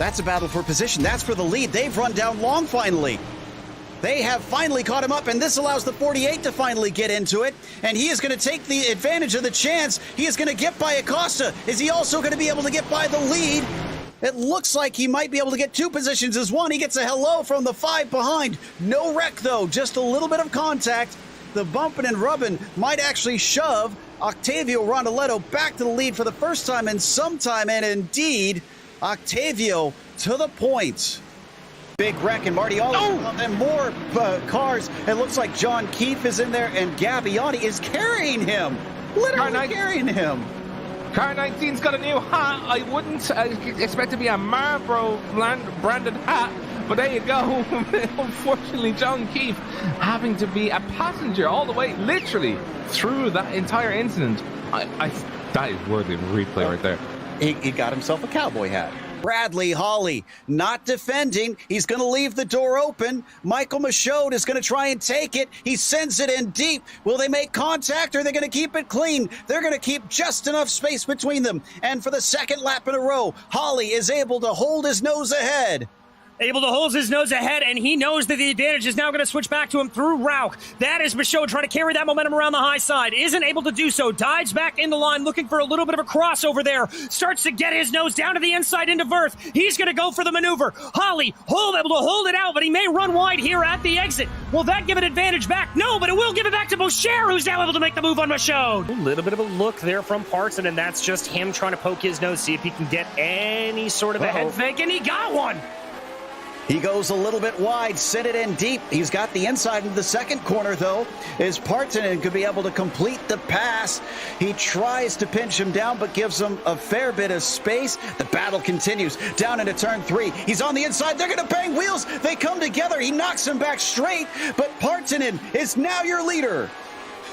That's a battle for position. That's for the lead. They've run down long finally. They have finally caught him up, and this allows the 48 to finally get into it. And he is going to take the advantage of the chance. He is going to get by Acosta. Is he also going to be able to get by the lead? It looks like he might be able to get 2 positions as one. He gets a hello from the 5 behind. No wreck, though. Just a little bit of contact. The bumping and rubbing might actually shove Octavio Rondoletto back to the lead for the first time in some time. And indeed, Octavio to the points. Big wreck, and Marty and more cars. It looks like John Keefe is in there, and Gabbiani is carrying him. Literally carrying him. Car 19's got a new hat. I wouldn't expect to be a Marlboro branded hat, but there you go. Unfortunately, John Keefe having to be a passenger all the way, literally, through that entire incident. That is worthy of a replay right there. He got himself a cowboy hat. Bradley Hawley not defending. He's going to leave the door open. Michael Michaud is going to try and take it. He sends it in deep. Will they make contact, or are they going to keep it clean? They're going to keep just enough space between them. And for the second lap in a row, Hawley is able to hold his nose ahead. Able to hold his nose ahead, and he knows that the advantage is now going to switch back to him through Rauch. That is Michaud trying to carry that momentum around the high side. Isn't able to do so. Dives back in the line, looking for a little bit of a crossover there. Starts to get his nose down to the inside into Verth. He's going to go for the maneuver. Hawley able to hold it out, but he may run wide here at the exit. Will that give an advantage back? No, but it will give it back to Boucher, who's now able to make the move on Michaud. A little bit of a look there from Parton, and that's just him trying to poke his nose, see if he can get any sort of a head fake, and he got one. He goes a little bit wide, sent it in deep. He's got the inside in the second corner, though, is Partonen could be able to complete the pass. He tries to pinch him down, but gives him a fair bit of space. The battle continues down into turn 3. He's on the inside. They're going to bang wheels. They come together. He knocks him back straight, but Partonen is now your leader.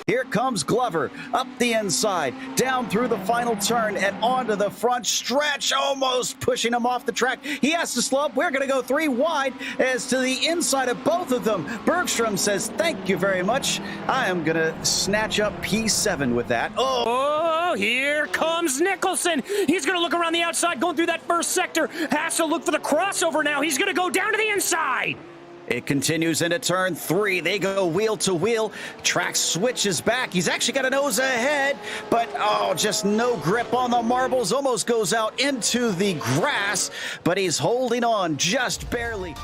Here comes Glover up the inside, down through the final turn and onto the front stretch, almost pushing him off the track. He has to slow up. We're going to go 3 wide as to the inside of both of them. Bergstrom says, thank you very much. I am going to snatch up P7 with that. Oh, here comes Nicholson. He's going to look around the outside, going through that first sector. Has to look for the crossover now. He's going to go down to the inside. It continues into turn 3. They go wheel to wheel. Track switches back. He's actually got a nose ahead, but just no grip on the marbles. Almost goes out into the grass, but he's holding on just barely.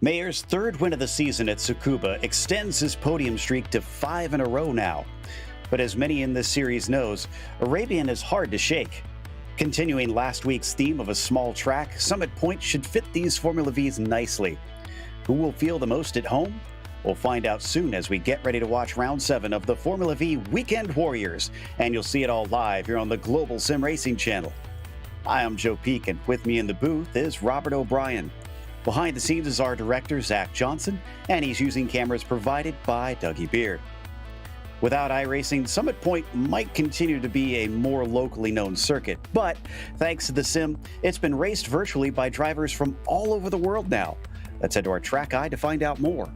Mayer's 3rd win of the season at Tsukuba extends his podium streak to 5 in a row now. But as many in this series knows, Arabian is hard to shake. Continuing last week's theme of a small track, Summit Point should fit these Formula Vs nicely. Who will feel the most at home? We'll find out soon as we get ready to watch Round 7 of the Formula V Weekend Warriors, and you'll see it all live here on the Global SimRacing Channel. Hi, I'm Joe Peak, and with me in the booth is Robert O'Brien. Behind the scenes is our director, Zach Johnson, and he's using cameras provided by Dougie Beard. Without iRacing, Summit Point might continue to be a more locally known circuit, but thanks to the sim, it's been raced virtually by drivers from all over the world now. Let's head to our track eye to find out more.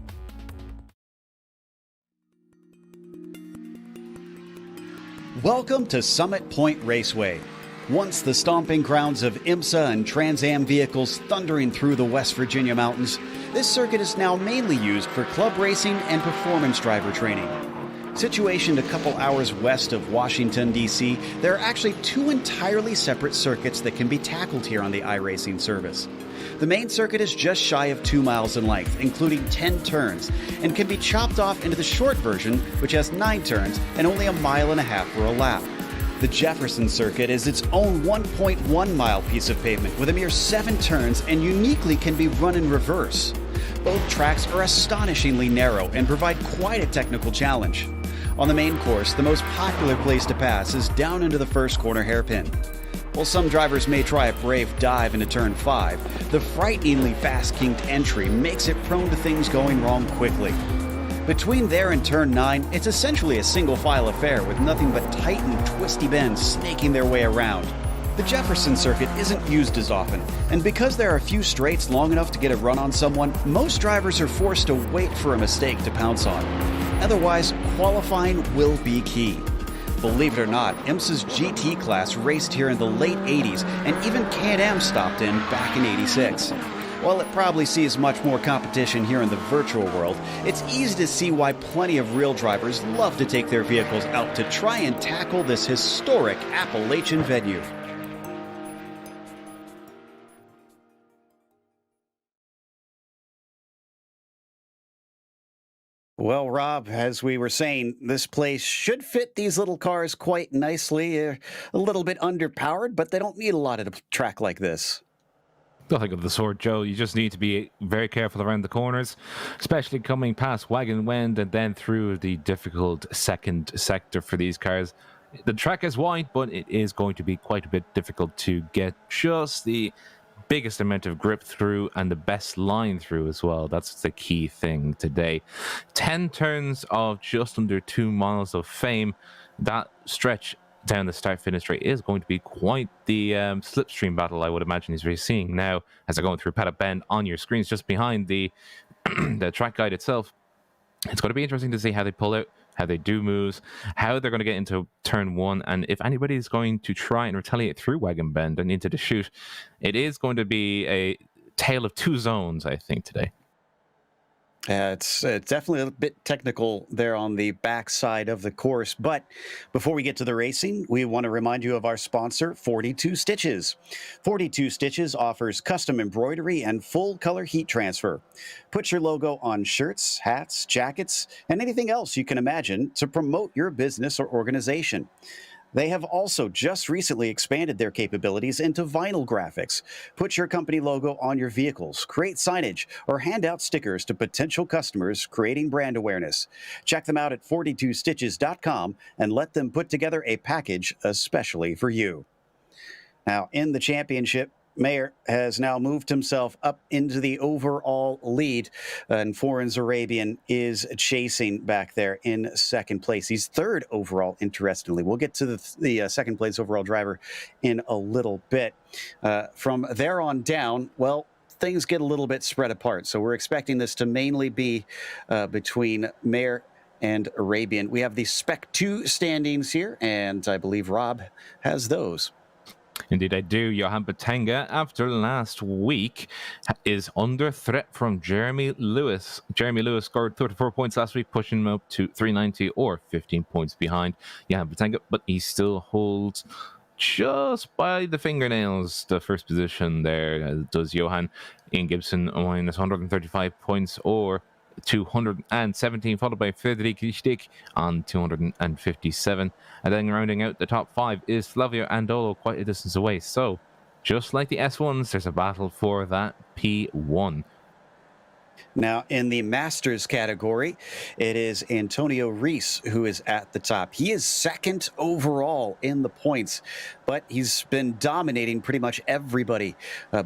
Welcome to Summit Point Raceway. Once the stomping grounds of IMSA and Trans Am vehicles thundering through the West Virginia mountains, this circuit is now mainly used for club racing and performance driver training. Situationed a couple hours west of Washington, D.C., there are actually 2 entirely separate circuits that can be tackled here on the iRacing service. The main circuit is just shy of 2 miles in length, including 10 turns, and can be chopped off into the short version, which has 9 turns and only 1.5 miles for a lap. The Jefferson Circuit is its own 1.1 mile piece of pavement with a mere 7 turns and uniquely can be run in reverse. Both tracks are astonishingly narrow and provide quite a technical challenge. On the main course, the most popular place to pass is down into the first corner hairpin. While some drivers may try a brave dive into turn 5, the frighteningly fast-kinked entry makes it prone to things going wrong quickly. Between there and turn 9, it's essentially a single-file affair with nothing but tight and twisty bends snaking their way around. The Jefferson Circuit isn't used as often, and because there are a few straights long enough to get a run on someone, most drivers are forced to wait for a mistake to pounce on. Otherwise, qualifying will be key. Believe it or not, IMSA's GT class raced here in the late 80s, and even Can-Am stopped in back in 86. While it probably sees much more competition here in the virtual world, it's easy to see why plenty of real drivers love to take their vehicles out to try and tackle this historic Appalachian venue. Well, Rob, as we were saying, this place should fit these little cars quite nicely. A little bit underpowered, but they don't need a lot of a track like this. Nothing of the sort, Joe. You just need to be very careful around the corners, especially coming past Wagon Wend and then through the difficult second sector for these cars. The track is wide, but it is going to be quite a bit difficult to get just the biggest amount of grip through and the best line through as well. That's the key thing today. 10 turns of just under 2 miles of fame. That stretch down the start-finish straight is going to be quite the slipstream battle, I would imagine, as we're seeing now as they're going through Paddock Bend on your screens just behind the the track guide itself. It's going to be interesting to see how they pull out, how they do moves, how they're going to get into turn 1, and if anybody is going to try and retaliate through Wagon Bend and into the chute. It is going to be a tale of two zones, I think, today. It's definitely a bit technical there on the backside of the course. But before we get to the racing, we want to remind you of our sponsor, 42 Stitches. 42 Stitches offers custom embroidery and full color heat transfer. Put your logo on shirts, hats, jackets, and anything else you can imagine to promote your business or organization. They have also just recently expanded their capabilities into vinyl graphics. Put your company logo on your vehicles, create signage, or hand out stickers to potential customers, creating brand awareness. Check them out at 42stitches.com and let them put together a package especially for you. Now, in the championship, Mayer has now moved himself up into the overall lead, and Foreign's Arabian is chasing back there in second place. He's third overall, interestingly. We'll get to the second place overall driver in a little bit. From there on down, well, things get a little bit spread apart. So we're expecting this to mainly be between Mayer and Arabian. We have the Spec 2 standings here, and I believe Rob has those. Indeed, I do. Johan Batanga, after last week, is under threat from Jeremy Lewis. Jeremy Lewis scored 34 points last week, pushing him up to 390 or 15 points behind Johan Batanga, but he still holds just by the fingernails the first position there. Does Johan. Ian Gibson minus 135 points or 217, followed by Frederik Stick on 257. And then rounding out the top 5 is Flavio Andolo, quite a distance away. So, just like the S1s, there's a battle for that P1. Now, in the Masters category, it is Antonio Reese who is at the top. He is second overall in the points, but he's been dominating pretty much everybody,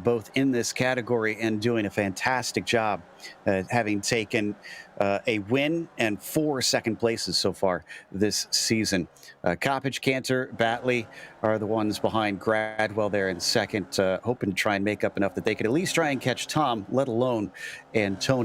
both in this category and doing a fantastic job, having taken a win and 4 second places so far this season. Coppage, Cantor, Batley are the ones behind Gradwell there in second, hoping to try and make up enough that they could at least try and catch Tom, let alone Antonio.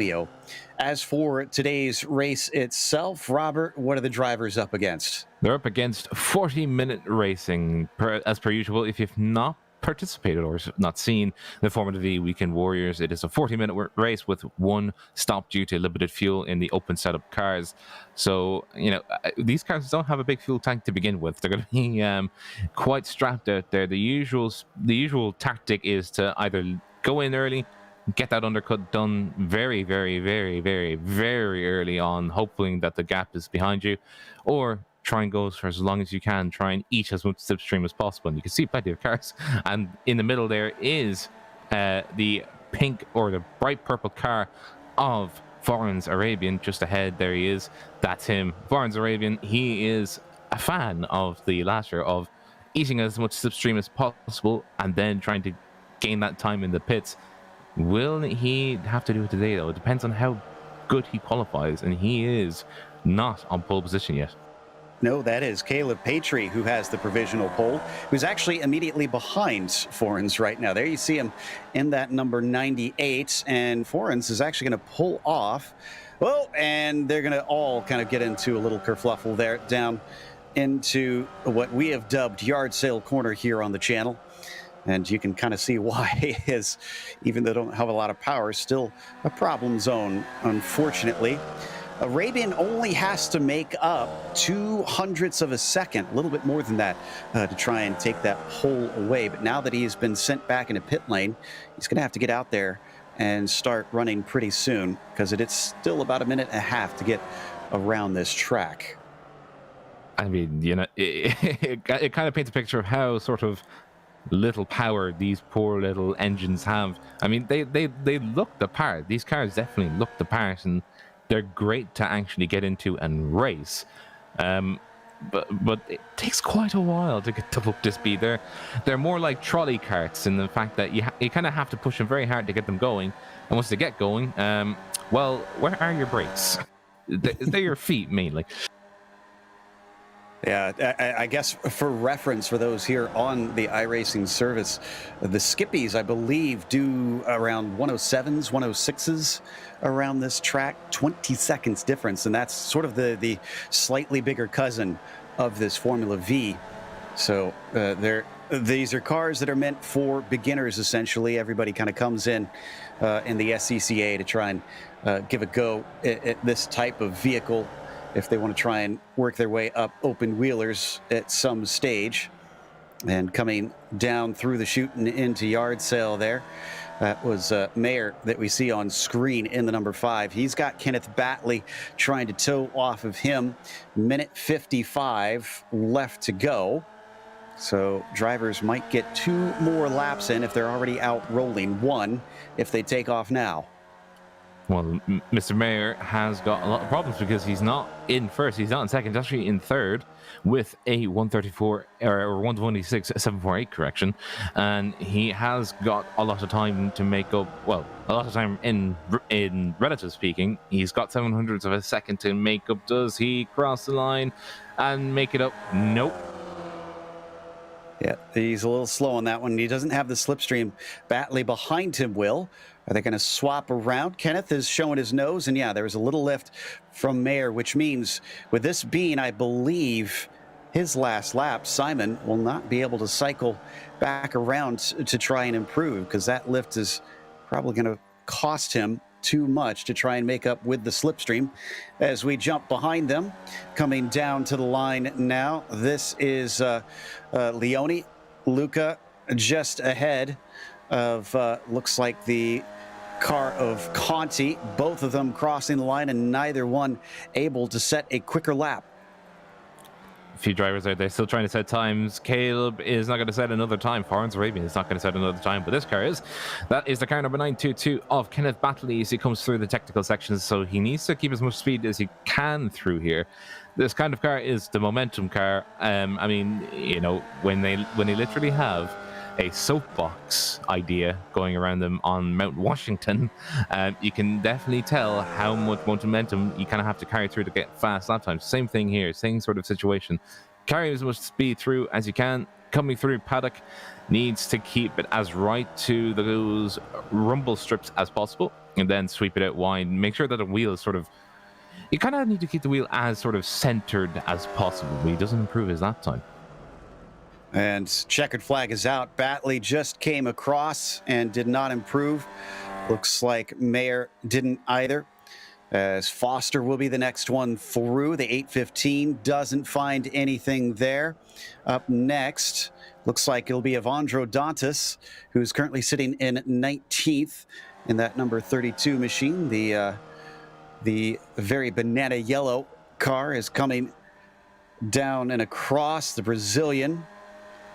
As for today's race itself, Robert, what are the drivers up against? They're up against 40-minute racing, as per usual. If you've not participated or not seen the Formula V Weekend Warriors, it is a 40-minute race with 1 stop due to limited fuel in the open setup cars. So, you know, these cars don't have a big fuel tank to begin with. They're going to be quite strapped out there. The usual tactic is to either go in early, get that undercut done very, very, very, very, very early on, hoping that the gap is behind you, or try and go for as long as you can, try and eat as much slipstream as possible. And you can see plenty of cars. And in the middle there is the pink or the bright purple car of Foreign's Arabian. Just ahead, there he is. That's him. Foreign's Arabian. He is a fan of the last year of eating as much slipstream as possible and then trying to gain that time in the pits. Will he have to do it today, though? It depends on how good he qualifies, and he is not on pole position yet. No, that is Caleb Patry, who has the provisional pole, who's actually immediately behind Forens right now. There you see him in that number 98, and Forens is actually going to pull off. Well, and they're going to all kind of get into a little kerfluffle there, down into what we have dubbed yard sale corner here on the channel. And you can kind of see why it is, even though they don't have a lot of power, still a problem zone, unfortunately. Arabian only has to make up 0.02 of a second, a little bit more than that, to try and take that pole away. But now that he's been sent back into pit lane, he's going to have to get out there and start running pretty soon, because it's still about a minute and a half to get around this track. I mean, you know, it kind of paints a picture of how sort of little power these poor little engines have. I mean, they look the part. These cars definitely look the part, and they're great to actually get into and race. But it takes quite a while to get to up to speed. They're more like trolley carts in the fact that you kind of have to push them very hard to get them going. And once they get going, well, where are your brakes? They're your feet mainly. Yeah, I guess for reference for those here on the iRacing service, the Skippies, I believe, do around 107s, 106s around this track, 20 seconds difference. And that's sort of the slightly bigger cousin of this Formula V. So these are cars that are meant for beginners, essentially. Everybody kind of comes in the SCCA to try and give a go at this type of vehicle, if they want to try and work their way up open wheelers at some stage. And coming down through the chute and into yard sale there, that was Mayer that we see on screen in the number 5. He's got Kenneth Batley trying to toe off of him. Minute 55 left to go. So drivers might get 2 more laps in if they're already out rolling. 1 if they take off now. Well, Mr. Mayer has got a lot of problems because he's not in first, he's not in second, he's actually in third with a 134 or 126 748 correction, and he has got a lot of time to make up. Well, a lot of time in relative speaking. He's got 700ths of a second to make up. Does he cross the line and make it up? Nope. Yeah, he's a little slow on that one. He doesn't have the slipstream. Batley behind him will. Are they going to swap around? Kenneth is showing his nose, and yeah, there was a little lift from Mayer, which means with this being, I believe, his last lap, Simon will not be able to cycle back around to try and improve, because that lift is probably going to cost him too much to try and make up with the slipstream. As we jump behind them, coming down to the line now, this is Leone, Luca just ahead of looks like the car of Conti, both of them crossing the line and neither one able to set a quicker lap. A few drivers out there still trying to set times. Caleb is not going to set another time. Forens Arabian is not going to set another time, but this car is. That is the car number 922 of Kenneth Batley as he comes through the technical sections, so he needs to keep as much speed as he can through here. This kind of car is the momentum car. I mean, you know, when they literally have a soapbox idea going around them on Mount Washington, you can definitely tell how much momentum you kind of have to carry through to get fast lap times. Same thing here, same sort of situation. Carry as much speed through as you can. Coming through paddock, needs to keep it as right to those rumble strips as possible, and then sweep it out wide. Make sure that the wheel is sort of, you kind of need to keep the wheel as sort of centered as possible. He doesn't improve his lap time. And checkered flag is out. Batley just came across and did not improve. Looks like Mayer didn't either, as Foster will be the next one through. The 815 doesn't find anything there. Up next, looks like it'll be Evandro Dantas, who's currently sitting in 19th in that number 32 machine. The very banana yellow car is coming down and across. The Brazilian,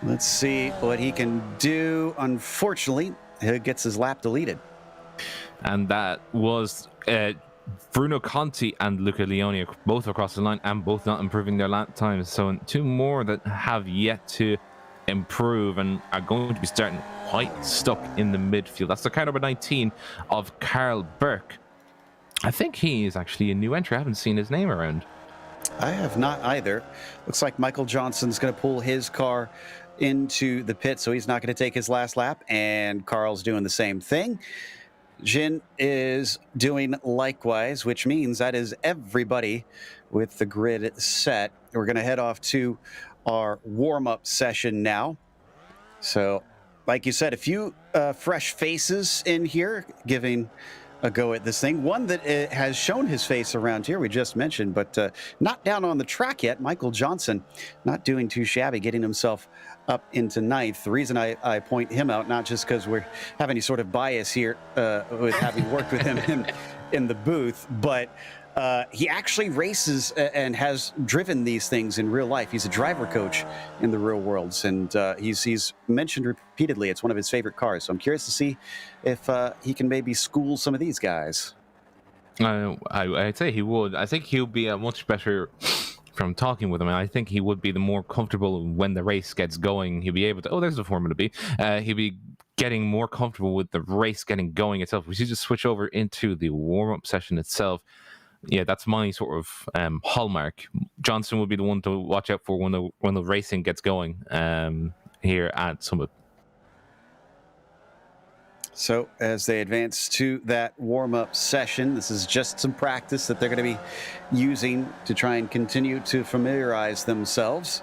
let's see what he can do. Unfortunately, he gets his lap deleted. And that was Bruno Conti and Luca Leone both across the line and both not improving their lap times. So 2 more that have yet to improve and are going to be starting quite stuck in the midfield. That's the car number 19 of Carl Burke. I think he is actually a new entry. I haven't seen his name around. I have not either. Looks like Michael Johnson's going to pull his car into the pit, so he's not going to take his last lap, and Carl's doing the same thing. Jin is doing likewise, which means that is everybody with the grid set. We're going to head off to our warm-up session now. So, like you said, a few fresh faces in here giving a go at this thing. One that has shown his face around here, we just mentioned, but not down on the track yet. Michael Johnson, not doing too shabby, getting himself up into ninth. The reason I point him out, not just because we have any sort of bias here with having worked with him in the booth, but he actually races and has driven these things in real life. He's a driver coach in the real world, and he's mentioned repeatedly it's one of his favorite cars. So I'm curious to see if he can maybe school some of these guys. I'd say he would. I think he'll be much better from talking with him. I think he would be the more comfortable when the race gets going. He'll be able to, there's the Formula B. He'll be getting more comfortable with the race getting going itself. We should just switch over into the warm-up session itself. Yeah, that's my sort of hallmark. Johnson will be the one to watch out for when the racing gets going here at Summit. So as they advance to that warm-up session, this is just some practice that they're going to be using to try and continue to familiarize themselves.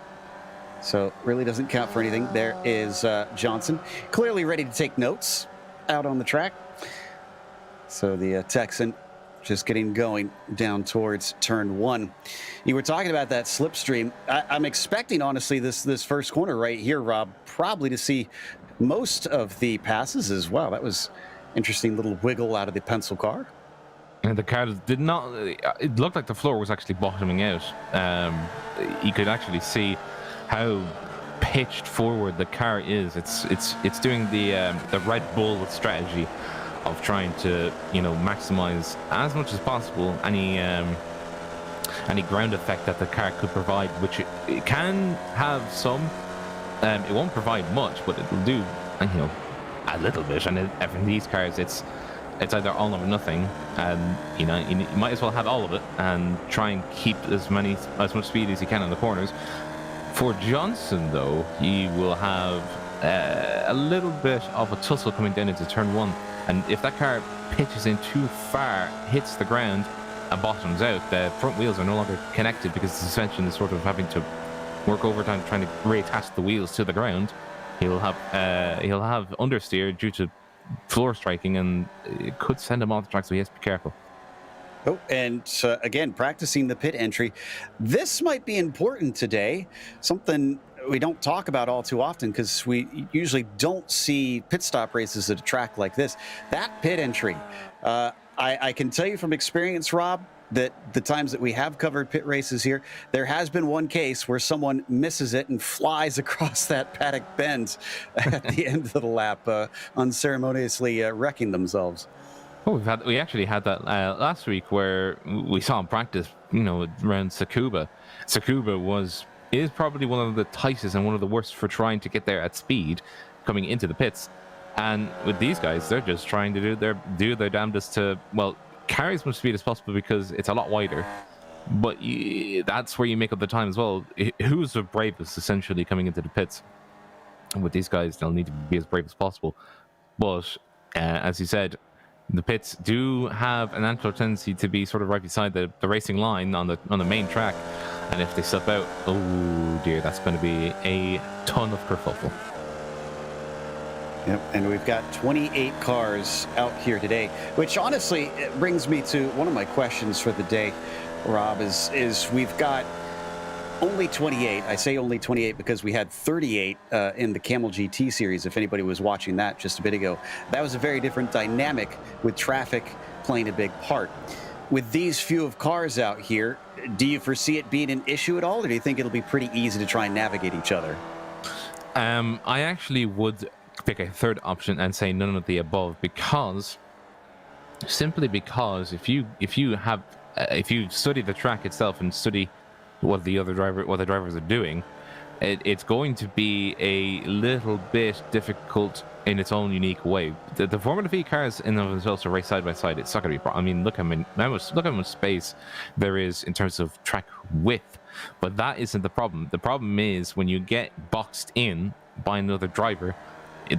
So really doesn't count for anything. There is Johnson, clearly ready to take notes out on the track. So the Texan just getting going down towards turn one. You were talking about that slipstream. I'm expecting, honestly, this first corner right here, Rob, probably to see most of the passes as well. That was interesting little wiggle out of the pencil car. And the car did not, it looked like the floor was actually bottoming out. You could actually see how pitched forward the car is. It's doing the Red Bull strategy of trying to, maximize as much as possible any ground effect that the car could provide, which it can have some. It won't provide much, but it'll do, a little bit. And in these cars, it's either all or nothing, and you might as well have all of it and try and keep as much speed as you can in the corners. For Johnson, though, he will have a little bit of a tussle coming down into turn one. And if that car pitches in too far, hits the ground, and bottoms out, the front wheels are no longer connected because the suspension is sort of having to work overtime trying to reattach the wheels to the ground. He'll have understeer due to floor striking, and it could send him off the track, so he has to be careful. Oh, and again, practicing the pit entry. This might be important today, something we don't talk about all too often because we usually don't see pit stop races at a track like this. That pit entry, I can tell you from experience, Rob, that the times that we have covered pit races here, there has been one case where someone misses it and flies across that paddock bend at the end of the lap, unceremoniously wrecking themselves. Oh, we actually had that last week where we saw him practice, around Tsukuba. Tsukuba is probably one of the tightest and one of the worst for trying to get there at speed coming into the pits. And with these guys, they're just trying to do their damnedest to, carry as much speed as possible because it's a lot wider. But that's where you make up the time as well. Who's the bravest, essentially, coming into the pits? And with these guys, they'll need to be as brave as possible. But as you said, the pits do have a natural tendency to be sort of right beside the racing line on the main track. And if they slip out, oh dear, that's going to be a ton of kerfuffle. Yep, and we've got 28 cars out here today, which honestly brings me to one of my questions for the day, Rob, is we've got only 28. I say only 28 because we had 38 in the Camel GT series, if anybody was watching that just a bit ago. That was a very different dynamic with traffic playing a big part. With these few of cars out here, do you foresee it being an issue at all, or do you think it'll be pretty easy to try and navigate each other? I actually would pick a third option and say none of the above, simply because if you study the track itself and study what the drivers are doing, it's going to be a little bit difficult in its own unique way. The Formula V cars in themselves are race side by side. It's not going to be. I mean, look how much space there is in terms of track width. But that isn't the problem. The problem is when you get boxed in by another driver,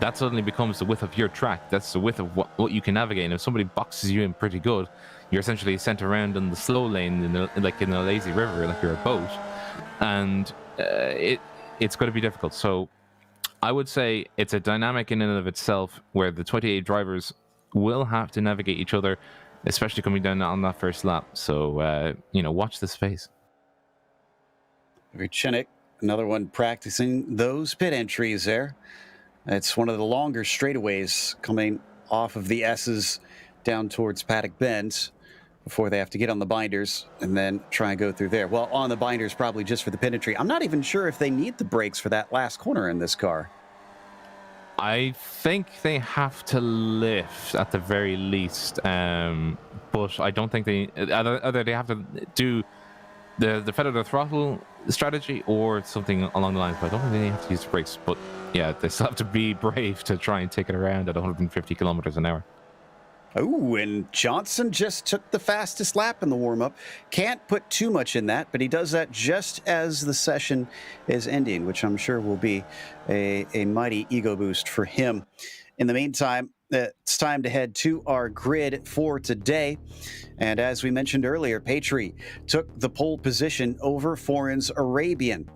that suddenly becomes the width of your track. That's the width of what you can navigate. And if somebody boxes you in pretty good, you're essentially sent around in the slow lane, like in a lazy river, like you're a boat. And it's going to be difficult. So I would say it's a dynamic in and of itself where the 28 drivers will have to navigate each other, especially coming down on that first lap. So, watch this space. Chinnick, another one practicing those pit entries there. It's one of the longer straightaways coming off of the S's down towards Paddock Bend before they have to get on the binders and then try and go through there. Well, on the binders probably just for the pit entry. I'm not even sure if they need the brakes for that last corner in this car. I think they have to lift at the very least, but I don't think either they have to do the feather to throttle strategy or something along the lines. But I don't think they have to use the brakes. But yeah, they still have to be brave to try and take it around at 150 kilometers an hour. Oh, and Johnson just took the fastest lap in the warm-up. Can't put too much in that, but he does that just as the session is ending, which I'm sure will be a mighty ego boost for him. In the meantime, it's time to head to our grid for today. And as we mentioned earlier, Patry took the pole position over Foreign's Arabian.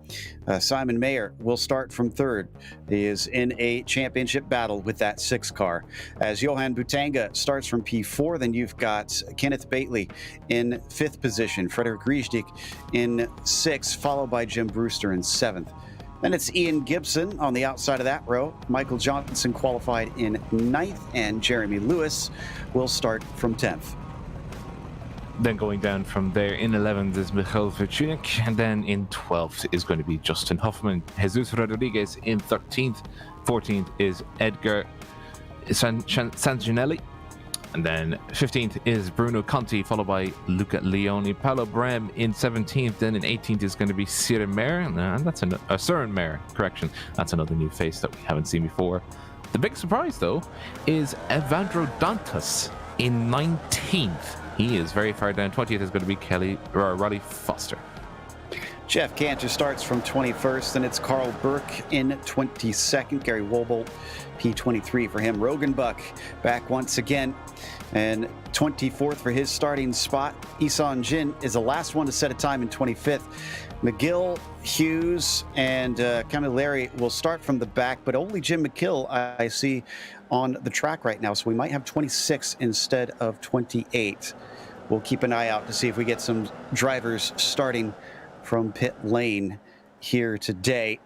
Simon Mayer will start from third. He is in a championship battle with that 6 car. As Johan Butanga starts from P4, then you've got Kenneth Bately in 5th position, Frederik Riesdick in 6th, followed by Jim Brewster in 7th. Then it's Ian Gibson on the outside of that row. Michael Johnson qualified in 9th, and Jeremy Lewis will start from 10th. Then going down from there, in 11th is Michael Verchunik, and then in 12th is going to be Justin Hoffman. Jesus Rodriguez in 13th. 14th is Edgar Sanginelli. And then 15th is Bruno Conti, followed by Luca Leoni. Paolo Brem in 17th. Then in 18th is going to be Søren Mayer. And that's Søren Mayer, correction. That's another new face that we haven't seen before. The big surprise, though, is Evandro Dantas in 19th. He is very far down. 20th is going to be Raleigh Foster. Jeff Cantor starts from 21st, and it's Carl Burke in 22nd. Gary Wobolt, P23 for him. Rogan Buck back once again, and 24th for his starting spot. Isan Jin is the last one to set a time in 25th. McGill, Hughes, and Camilleri will start from the back, but only Jim McGill I see on the track right now, so we might have 26 instead of 28. We'll keep an eye out to see if we get some drivers starting from pit lane here today,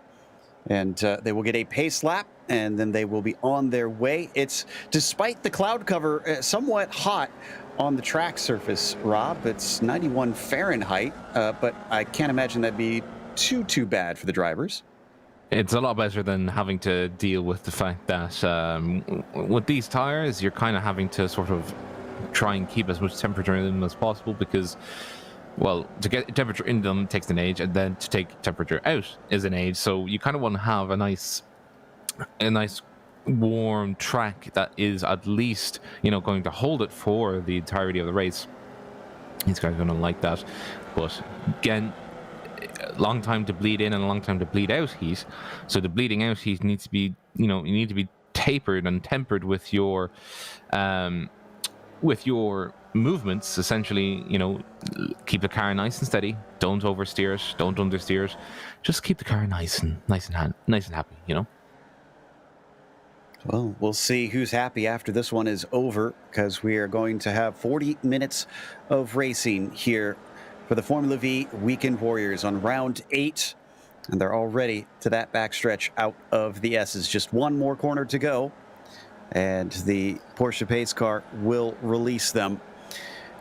and they will get a pace lap, and then they will be on their way. It's, despite the cloud cover, somewhat hot on the track surface, Rob. It's 91 Fahrenheit, but I can't imagine that'd be too bad for the drivers. It's a lot better than having to deal with the fact that with these tires, you're kind of having to sort of try and keep as much temperature in them as possible, because, well, to get temperature in them takes an age, and then to take temperature out is an age. So you kind of want to have a nice warm track that is at least, going to hold it for the entirety of the race. These guys are going to like that. But again, a long time to bleed in and a long time to bleed out heat. So the bleeding out heat needs to be, you need to be tapered and tempered with your movements. Essentially, keep the car nice and steady. Don't oversteer it. Don't understeer it. Just keep the car nice and happy. Well, we'll see who's happy after this one is over, because we are going to have 40 minutes of racing here for the Formula V Weekend Warriors on round 8. And they're already to that backstretch out of the S's. Just one more corner to go, and the Porsche pace car will release them.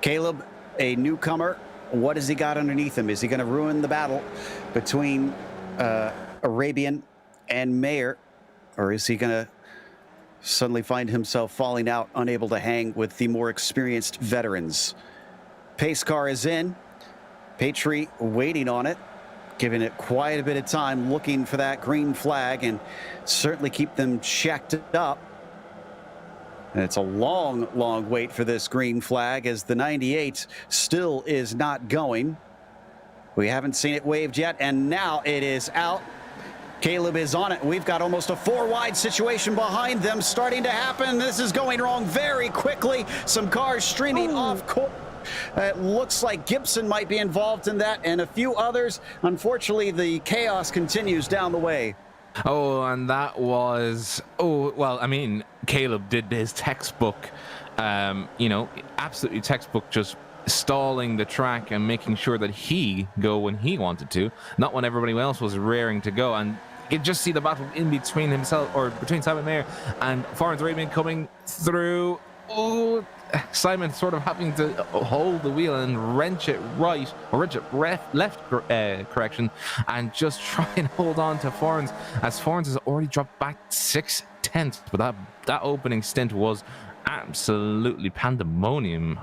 Caleb, a newcomer, what has he got underneath him? Is he going to ruin the battle between Arabian and Mayer, or is he going to suddenly find himself falling out, unable to hang with the more experienced veterans? Pace car is in. Patry waiting on it. giving it quite a bit of time, looking for that green flag, and certainly keep them checked up. And it's a long, long wait for this green flag as the 98 still is not going. We haven't seen it waved yet, and now it is out. Caleb is on it. We've got almost a 4-wide situation behind them starting to happen. This is going wrong very quickly. Some cars streaming off course. It looks like Gibson might be involved in that, and a few others. Unfortunately, the chaos continues down the way. Oh, and that was, well, I mean, Caleb did his textbook, absolutely textbook, just stalling the track and making sure that he go when he wanted to, not when everybody else was raring to go. And you can just see the battle in between himself, or between Simon Mayer and Florence Arabian coming through. Oh, Simon sort of having to hold the wheel and wrench it right, or wrench it left, correction, and just try and hold on to Florence, as Florence has already dropped back 6/10. But that opening stint was absolutely pandemonium.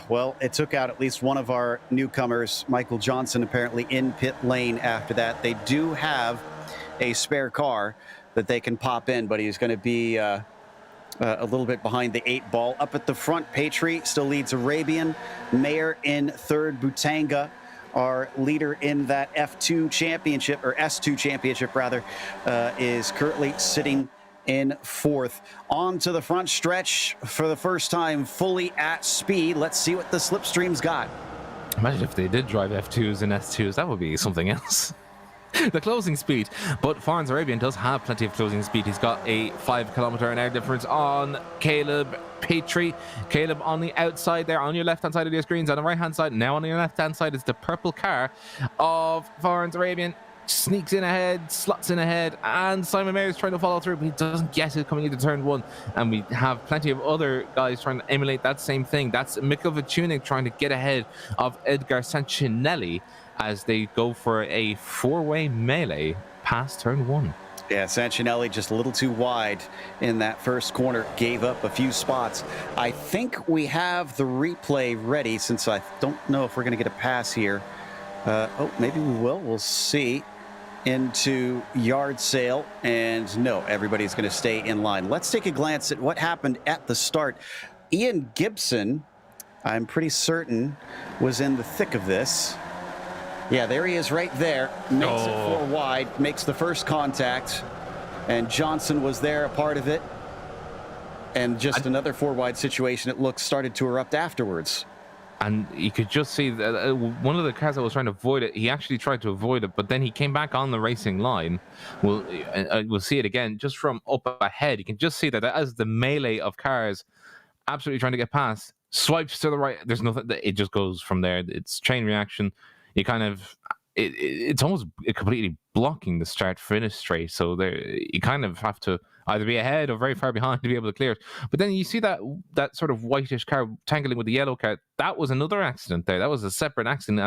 Well, it took out at least one of our newcomers, Michael Johnson, apparently in pit lane after that. They do have a spare car that they can pop in, but he's going to be a little bit behind the 8 ball. Up at the front, Petrie still leads Arabian. Mayer in third. Butanga, our leader in that F2 championship, or S2 championship rather, is currently sitting in fourth. On to the front stretch for the first time, fully at speed. Let's see what the Slipstream's got. Imagine if they did drive F2s and S2s, that would be something else. The closing speed, but Florence Arabian does have plenty of closing speed. He's got a 5-kilometer-an-hour difference on Caleb Petrie. Caleb on the outside there, on your left-hand side of your screens, on the right-hand side. Now on your left-hand side is the purple car of Florence Arabian. Sneaks in ahead, slots in ahead, and Simon Mayer is trying to follow through, but he doesn't get it coming into turn 1. And we have plenty of other guys trying to emulate that same thing. That's Mikkel Vichunik trying to get ahead of Edgar Sancinelli as they go for a 4-way melee past turn 1. Yeah, Sancinelli just a little too wide in that first corner, gave up a few spots. I think we have the replay ready, since I don't know if we're going to get a pass here. Maybe we will. We'll see. Into yard sale, and no, everybody's going to stay in line. Let's take a glance at what happened at the start. Ian Gibson, I'm pretty certain, was in the thick of this. Yeah, there he is right there. Makes it 4 wide, makes the first contact, and Johnson was there, a part of it. And just another 4 wide situation, it looks, started to erupt afterwards. And you could just see that one of the cars that was trying to avoid it, he actually tried to avoid it, but then he came back on the racing line. We'll see it again just from up ahead. You can just see that as the melee of cars absolutely trying to get past, swipes to the right. There's nothing. It just goes from there. It's chain reaction. You kind of, it's almost completely blocking the start-finish straight. So there, you kind of have to either be ahead or very far behind to be able to clear it. But then you see that sort of whitish car tangling with the yellow car. That was another accident there. That was a separate accident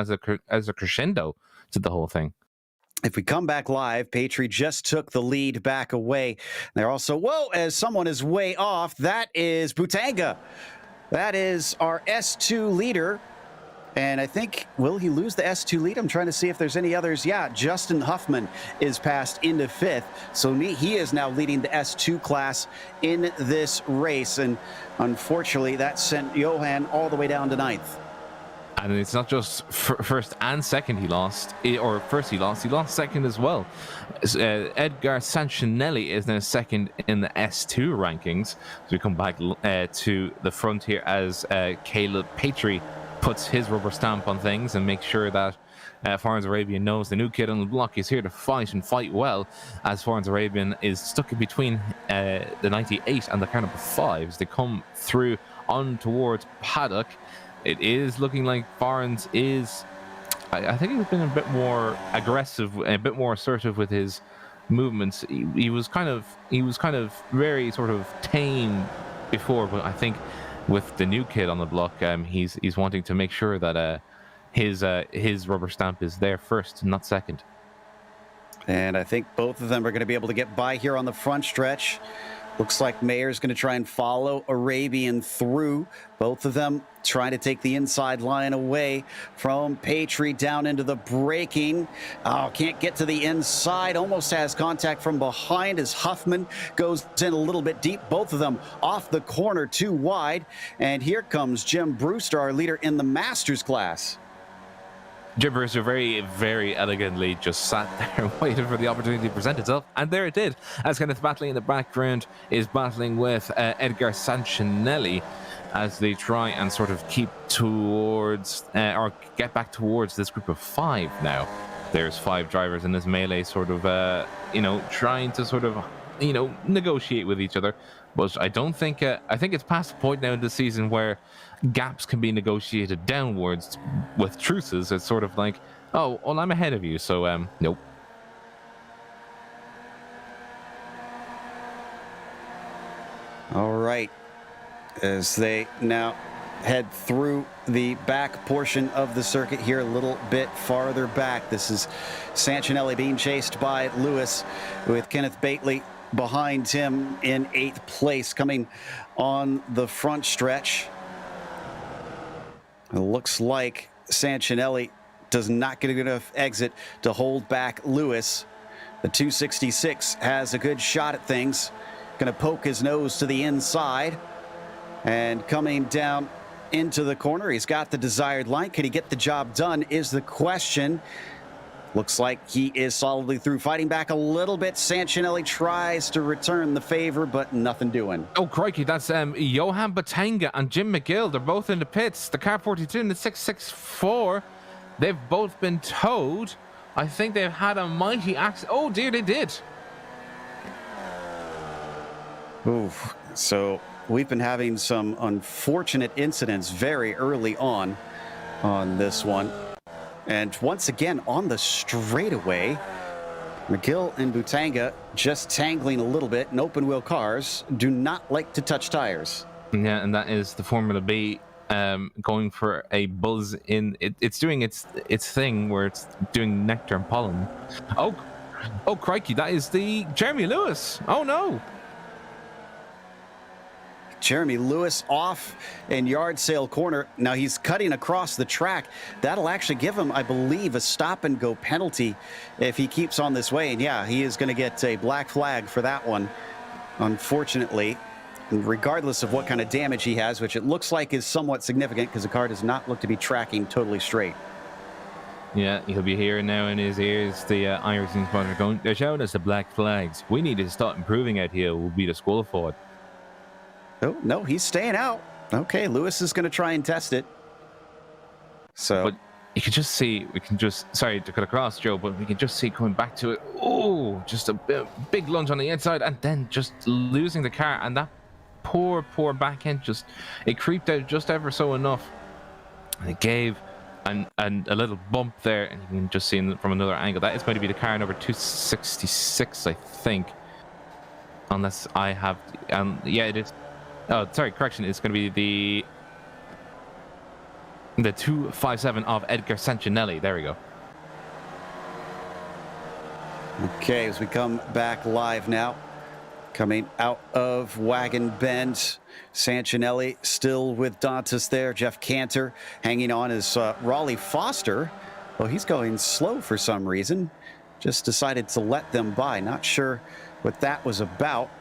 as a crescendo to the whole thing. If we come back live, Petrie just took the lead back away. They're also, as someone is way off, that is Butanga. That is our S2 leader. And I think, will he lose the S2 lead? I'm trying to see if there's any others. Yeah, Justin Huffman is passed into 5th. So he is now leading the S2 class in this race. And unfortunately, that sent Johan all the way down to 9th. And it's not just first and second he lost, or first he lost second as well. Edgar Sancinelli is now second in the S2 rankings. So we come back to the front here as Caleb Petrie puts his rubber stamp on things and makes sure that Florence Arabian knows the new kid on the block is here to fight and fight well, as Florence Arabian is stuck in between the 98 and the car number 5s. They come through on towards paddock. It is looking like Florence is, I think he's been a bit more aggressive, a bit more assertive with his movements. He was kind of very sort of tame before, but I think with the new kid on the block, he's wanting to make sure that his rubber stamp is there first, not second. And I think both of them are going to be able to get by here on the front stretch. Looks like Mayer's going to try and follow Arabian through. Both of them trying to take the inside line away from Patry down into the braking. Oh, can't get to the inside. Almost has contact from behind as Huffman goes in a little bit deep. Both of them off the corner, too wide. And here comes Jim Brewster, our leader in the Masters class. Jim Brewster very, very elegantly just sat there and waited for the opportunity to present itself. And there it did. As Kenneth Batley in the background is battling with Edgar Sancinelli as they try and sort of keep towards or get back towards this group of 5 now. There's 5 drivers in this melee sort of, trying to sort of, negotiate with each other. But I don't think, I think it's past the point now in the season where gaps can be negotiated downwards with truces. It's sort of like, oh, well, I'm ahead of you, so nope. All right, as they now head through the back portion of the circuit here, a little bit farther back. This is Sancinelli being chased by Lewis, with Kenneth Batley behind him in 8th place, coming on the front stretch. It looks like Sancinelli does not get a good enough exit to hold back Lewis. The 266 has a good shot at things. Going to poke his nose to the inside. And coming down into the corner, he's got the desired line. Can he get the job done is the question. Looks like he is solidly through, fighting back a little bit. Sancinelli tries to return the favor, but nothing doing. Oh, crikey, that's Johan Batanga and Jim McGill. They're both in the pits. The car 42 and the 664, they've both been towed. I think they've had a mighty accident. Oh, dear, they did. Oof. So we've been having some unfortunate incidents very early on this one. And once again, on the straightaway, McGill and Butanga just tangling a little bit. And open wheel cars do not like to touch tires. Yeah, and that is the Formula B going for a buzz in. It's doing its thing where it's doing nectar and pollen. Oh, crikey, that is the Jeremy Lewis. Oh, no. Jeremy Lewis off in yard sale corner. Now he's cutting across the track. That'll actually give him, I believe, a stop and go penalty if he keeps on this way. And yeah, he is going to get a black flag for that one, unfortunately. And regardless of what kind of damage he has, which it looks like is somewhat significant because the car does not look to be tracking totally straight. Yeah, he'll be hearing now in his ears the iRacing sponsor going, they're showing us the black flags. We need to start improving out here. We'll be disqualified. Oh, no, he's staying out. Okay, Lewis is going to try and test it. So, but you can just see, sorry to cut across, Joe, but we can just see coming back to it. Oh, just a big lunge on the inside and then just losing the car. And that poor back end, it creeped out just ever so enough. And it gave and a little bump there. And you can just see it from another angle. That is going to be the car number 266, I think. Unless I have, yeah, it is. Oh, sorry, correction. It's going to be the 257 of Edgar Sancinelli. There we go. Okay, as we come back live now, coming out of Wagon Bend, Sancinelli still with Dantas there. Jeff Cantor hanging on as Raleigh Foster. Well, he's going slow for some reason. Just decided to let them by. Not sure what that was about.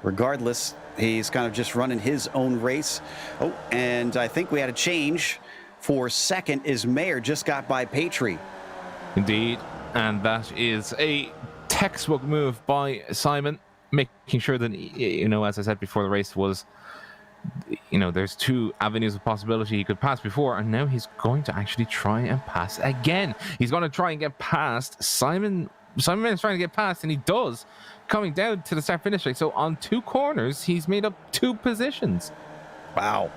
Regardless, he's kind of just running his own race. Oh, and I think we had a change for second as Mayer just got by Patry. Indeed, and that is a textbook move by Simon, making sure that, as I said before the race was, there's 2 avenues of possibility he could pass before, and now he's going to actually try and pass again. He's going to try and get past Simon. Simon is trying to get past, and he does, coming down to the start-finish line. So on 2 corners, he's made up 2 positions. Wow.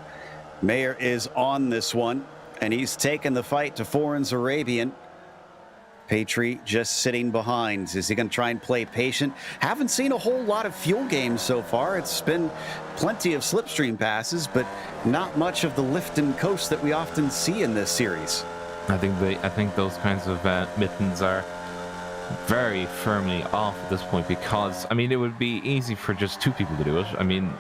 Mayer is on this one, and he's taken the fight to Foreign's Arabian. Patry just sitting behind. Is he going to try and play patient? Haven't seen a whole lot of fuel games so far. It's been plenty of slipstream passes, but not much of the lift and coast that we often see in this series. I think those kinds of mittens are very firmly off at this point, because, I mean, it would be easy for just two people to do it. I mean,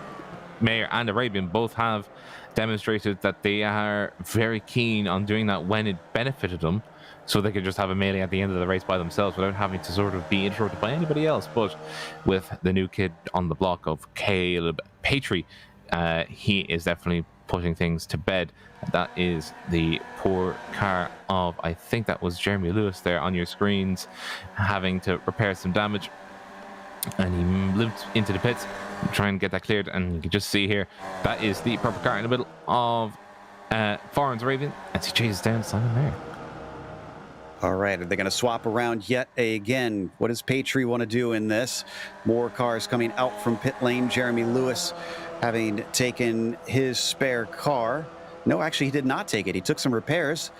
Mayer and Arabian both have demonstrated that they are very keen on doing that when it benefited them, so they could just have a melee at the end of the race by themselves without having to sort of be interrupted by anybody else. But with the new kid on the block of Caleb Patry, he is definitely putting things to bed. That is the poor car of, I think that was Jeremy Lewis there on your screens, having to repair some damage. And he limped into the pits to try and get that cleared. And you can just see here, that is the purple car in the middle of Foreign's Arabian as he chases down Simon Mayer. All right, are they going to swap around yet again? What does Patry want to do in this? More cars coming out from pit lane. Jeremy Lewis having taken his spare car. No, actually, he did not take it. He took some repairs,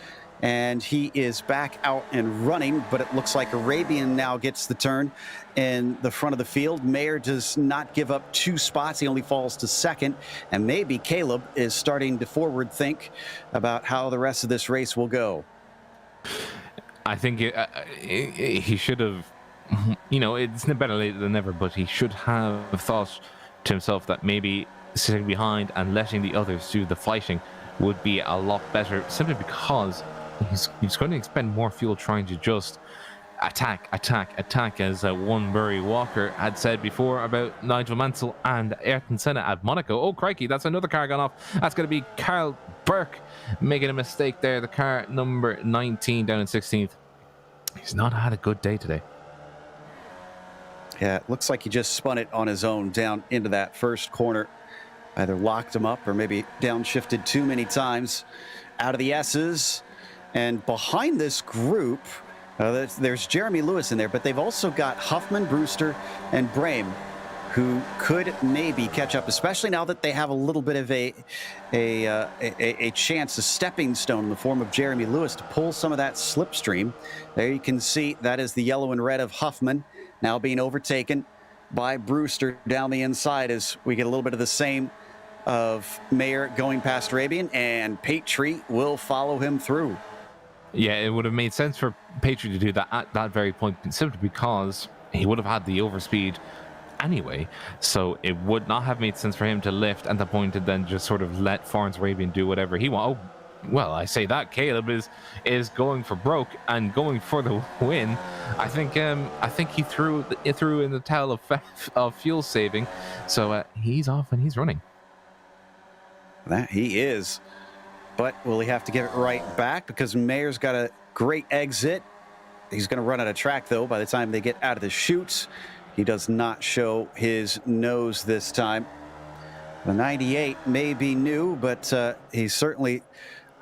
and he is back out and running, but it looks like Arabian now gets the turn in the front of the field. Mayer does not give up 2 spots. He only falls to second, and maybe Caleb is starting to forward think about how the rest of this race will go. I think he should have, it's better late than never, but he should have thought to himself that maybe sitting behind and letting the others do the fighting would be a lot better, simply because he's going to expend more fuel trying to just attack, as one Murray Walker had said before about Nigel Mansell and Ayrton Senna at Monaco. Oh, crikey, that's another car gone off. That's going to be Carl Burke making a mistake there. The car number 19 down in 16th. He's not had a good day today. Yeah, it looks like he just spun it on his own down into that first corner. Either locked him up or maybe downshifted too many times. Out of the S's. And behind this group, there's Jeremy Lewis in there, but they've also got Huffman, Brewster, and Brame, who could maybe catch up, especially now that they have a little bit of a chance, a stepping stone in the form of Jeremy Lewis to pull some of that slipstream. There you can see that is the yellow and red of Huffman now being overtaken by Brewster down the inside, as we get a little bit of the same of Mayer going past Arabian, and Patry will follow him through. Yeah, it would have made sense for Patry to do that at that very point, simply because he would have had the overspeed anyway, so it would not have made sense for him to lift at the point and then just sort of let Foreign's Arabian do whatever he wants. Oh, well, I say that Caleb is going for broke and going for the win. I think he threw in the towel of fuel saving, so he's off and he's running. That he is, but will he have to give it right back, because Mayer's got a great exit. He's going to run out of track though by the time they get out of the chutes. He does not show his nose this time. The 98 may be new, but he certainly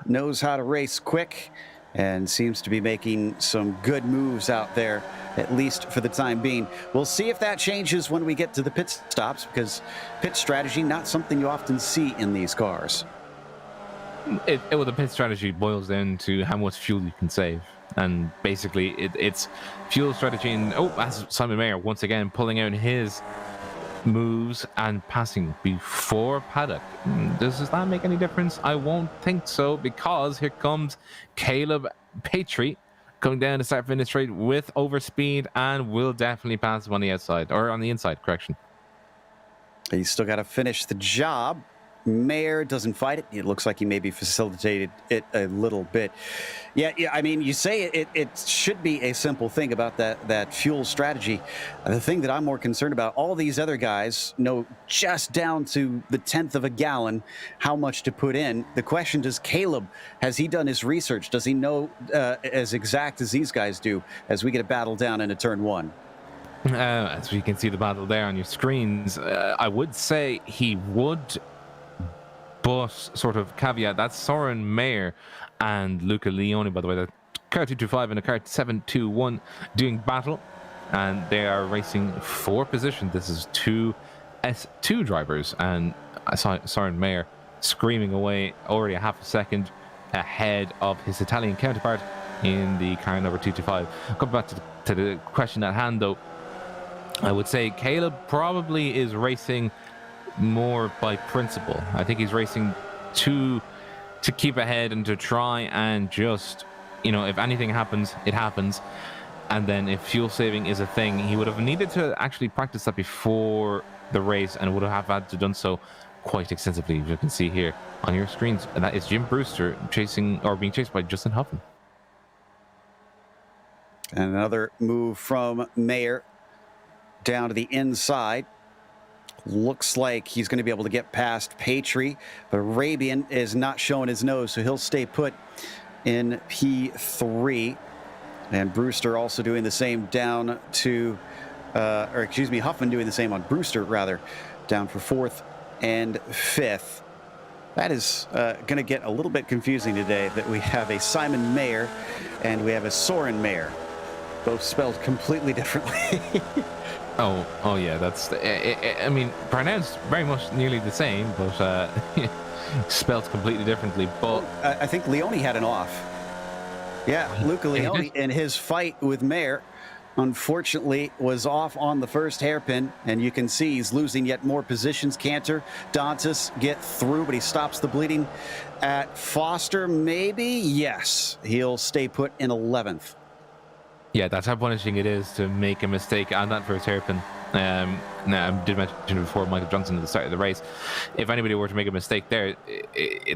knows how to race quick and seems to be making some good moves out there, at least for the time being. We'll see if that changes when we get to the pit stops, because pit strategy, not something you often see in these cars. Well, the pit strategy boils down to how much fuel you can save. And basically, it's fuel strategy. And as Simon Mayer once again pulling out his moves and passing before paddock. Does that make any difference? I won't think so, because here comes Caleb Patry coming down to start finish straight with overspeed, and will definitely pass him on the outside, or on the inside, correction. He's still got to finish the job. Mayer doesn't fight it. It looks like he maybe facilitated it a little bit. Yeah, I mean, you say it should be a simple thing about that fuel strategy. The thing that I'm more concerned about, all these other guys know just down to the 10th of a gallon how much to put in. The question is, Caleb, has he done his research? Does he know as exact as these guys do as we get a battle down into turn 1? As you can see the battle there on your screens, I would say he would, but sort of caveat, that's Soren Mayer and Luca Leone, by the way, the car 225 and the car 721 doing battle, and they are racing for position. This is 2 S2 drivers, and I saw Soren Mayer screaming away already a half a second ahead of his Italian counterpart in the car number 225. Coming back to the question at hand though, I would say Caleb probably is racing more by principle. I think he's racing to keep ahead and to try and just, if anything happens, it happens. And then if fuel saving is a thing, he would have needed to actually practice that before the race and would have had to done so quite extensively. As you can see here on your screens, and that is Jim Brewster being chased by Justin Huffman. And another move from Mayer down to the inside. Looks like he's going to be able to get past Patry, but Arabian is not showing his nose, so he'll stay put in P3. And Brewster also doing the same down to, Huffman doing the same on Brewster, rather, down for 4th and 5th. That is going to get a little bit confusing today that we have a Simon Mayer and we have a Soren Mayer, both spelled completely differently. Oh yeah, that's, I mean, pronounced very much nearly the same, but spelled completely differently. But I think Leone had an off. Yeah, Luca Leone in his fight with Mayer, unfortunately, was off on the first hairpin, and you can see he's losing yet more positions. Cantor, Dantas get through, but he stops the bleeding at Foster. Maybe, yes, he'll stay put in 11th. Yeah, that's how punishing it is to make a mistake on that first hairpin. Now, I did mention before Michael Johnson at the start of the race. If anybody were to make a mistake there,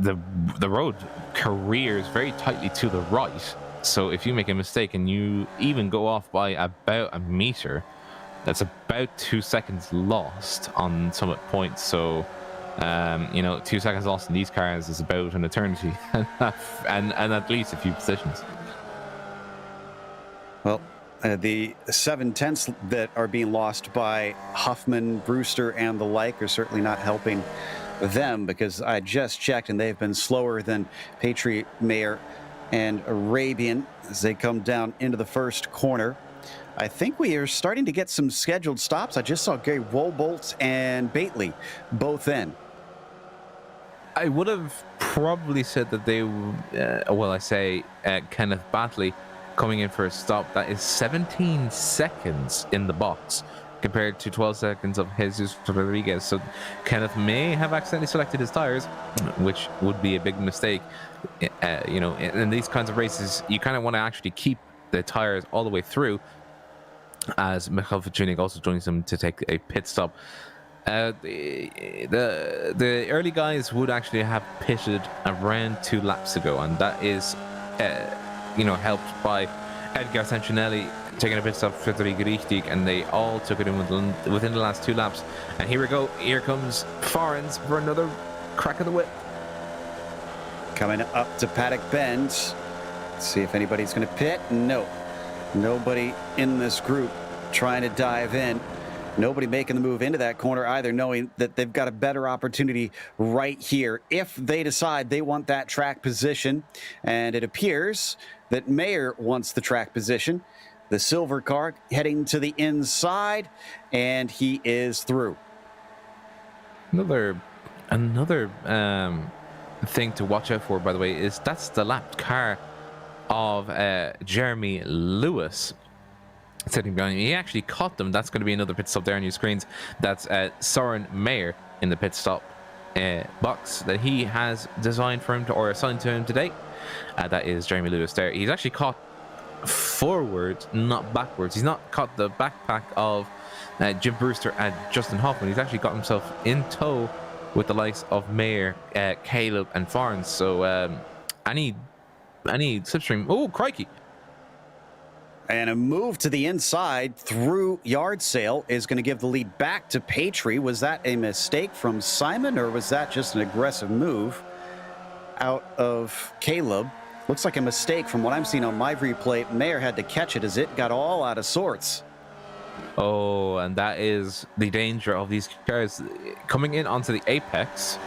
the road careers very tightly to the right. So if you make a mistake and you even go off by about a meter, that's about 2 seconds lost on Summit Point. So, 2 seconds lost in these cars is about an eternity, and at least a few positions. Well, the 7/10 that are being lost by Huffman, Brewster, and the like are certainly not helping them, because I just checked and they've been slower than Patry, Mayer, and Arabian as they come down into the first corner. I think we are starting to get some scheduled stops. I just saw Gary Wobolt and Bately both in. I would have probably said that they, Kenneth Batley coming in for a stop. That is 17 seconds in the box compared to 12 seconds of Jesus Rodriguez. So Kenneth may have accidentally selected his tires, which would be a big mistake. In these kinds of races, you kind of want to actually keep the tires all the way through, as Michael Futunik also joins them to take a pit stop. The early guys would actually have pitted around 2 laps ago, and that is helped by Edgar Sancinelli taking a pit stop for Federico Richtig, and they all took it in within the last 2 laps. And here we go. Here comes Forens for another crack of the whip. Coming up to Paddock Bend. Let's see if anybody's going to pit. No. Nobody in this group trying to dive in. Nobody making the move into that corner either, knowing that they've got a better opportunity right here if they decide they want that track position. And it appears that Mayer wants the track position. The silver car heading to the inside, and he is through. Another thing to watch out for, by the way, is that's the lapped car of Jeremy Lewis sitting behind him. He actually caught them. That's going to be another pit stop there on your screens. That's Soren Mayer in the pit stop box that he has designed for him or assigned to him today. That is Jeremy Lewis there. He's actually caught forward, not backwards. He's not caught the backpack of Jim Brewster and Justin Hoffman. He's actually got himself in tow with the likes of Mayer, Caleb, and Farnes. So any slipstream. Oh, crikey. And a move to the inside through yard sale is going to give the lead back to Patry. Was that a mistake from Simon, or was that just an aggressive move out of Caleb? Looks like a mistake from what I'm seeing on my replay. Mayer had to catch it as it got all out of sorts. Oh, and that is the danger of these cars coming in onto the apex.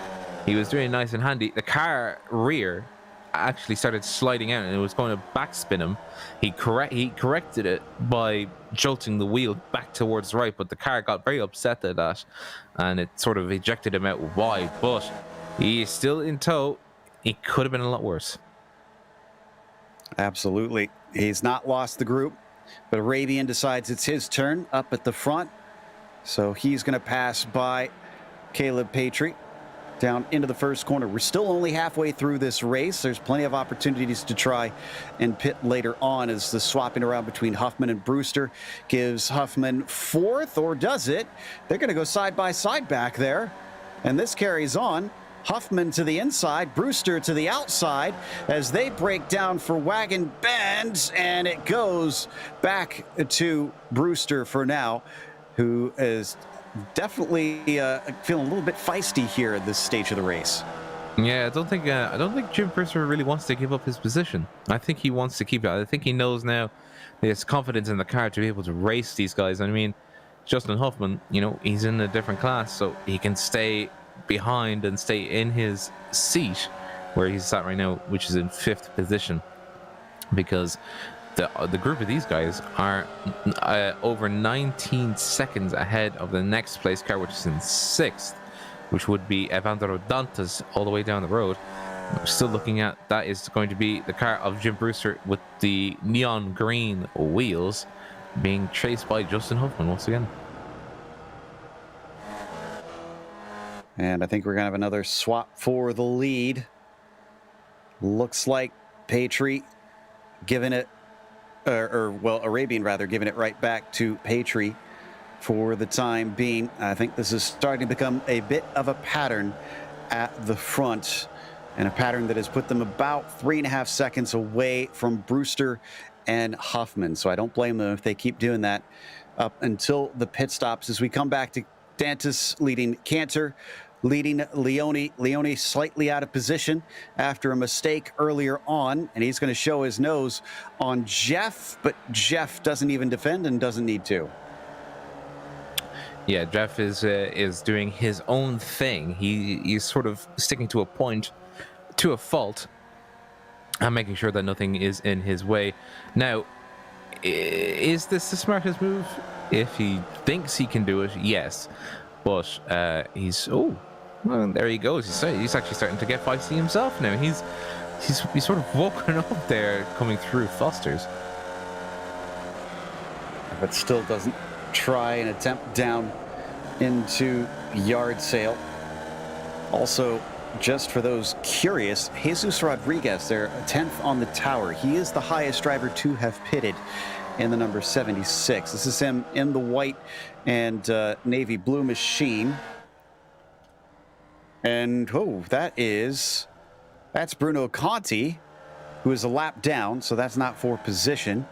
He was doing nice and handy. The car rear actually started sliding out and it was going to backspin him. He corrected it by jolting the wheel back towards the right, but the car got very upset at that and it sort of ejected him out wide. But he is still in tow. He could have been a lot worse. Absolutely. He's not lost the group, but Arabian decides it's his turn up at the front. So he's going to pass by Caleb Patry down into the first corner. We're still only halfway through this race. There's plenty of opportunities to try and pit later on, as the swapping around between Huffman and Brewster gives Huffman fourth, or does it? They're going to go side by side back there, and this carries on. Huffman to the inside, Brewster to the outside as they break down for Wagon Bend, and it goes back to Brewster for now, who is definitely feeling a little bit feisty here at this stage of the race. Yeah, I don't think Jim Brewster really wants to give up his position. I think he wants to keep it. I think he knows now he has confidence in the car to be able to race these guys. I mean, Justin Huffman, you know, he's in a different class, so he can stay behind and stay in his seat where he's sat right now, which is in 5th position, because the group of these guys are over 19 seconds ahead of the next place car, which is in 6th, which would be Evandro Dantas all the way down the road. I'm still looking at that is going to be the car of Jim Brewster with the neon green wheels, being chased by Justin Huffman once again. And I think we're going to have another swap for the lead. Looks like Patry giving it, well, Arabian rather, giving it right back to Patry for the time being. I think this is starting to become a bit of a pattern at the front, and a pattern that has put them about 3.5 seconds away from Brewster and Huffman. So I don't blame them if they keep doing that up until the pit stops. As we come back to Dantas leading Cantor, leading Leone. Leone slightly out of position after a mistake earlier on, and he's going to show his nose on Jeff, but Jeff doesn't even defend and doesn't need to. Yeah, Jeff is doing his own thing. He's sort of sticking to a point, to a fault, and making sure that nothing is in his way. Now, is this the smartest move? If he thinks he can do it, yes. But well, there he goes. He's actually starting to get feisty himself now. He's sort of woken up there coming through Foster's. But still doesn't try and attempt down into yard sale. Also, just for those curious, Jesus Rodriguez, they're 10th on the tower. He is the highest driver to have pitted in the number 76. This is him in the white and navy blue machine. And, that's Bruno Conti, who is a lap down, so that's not for position.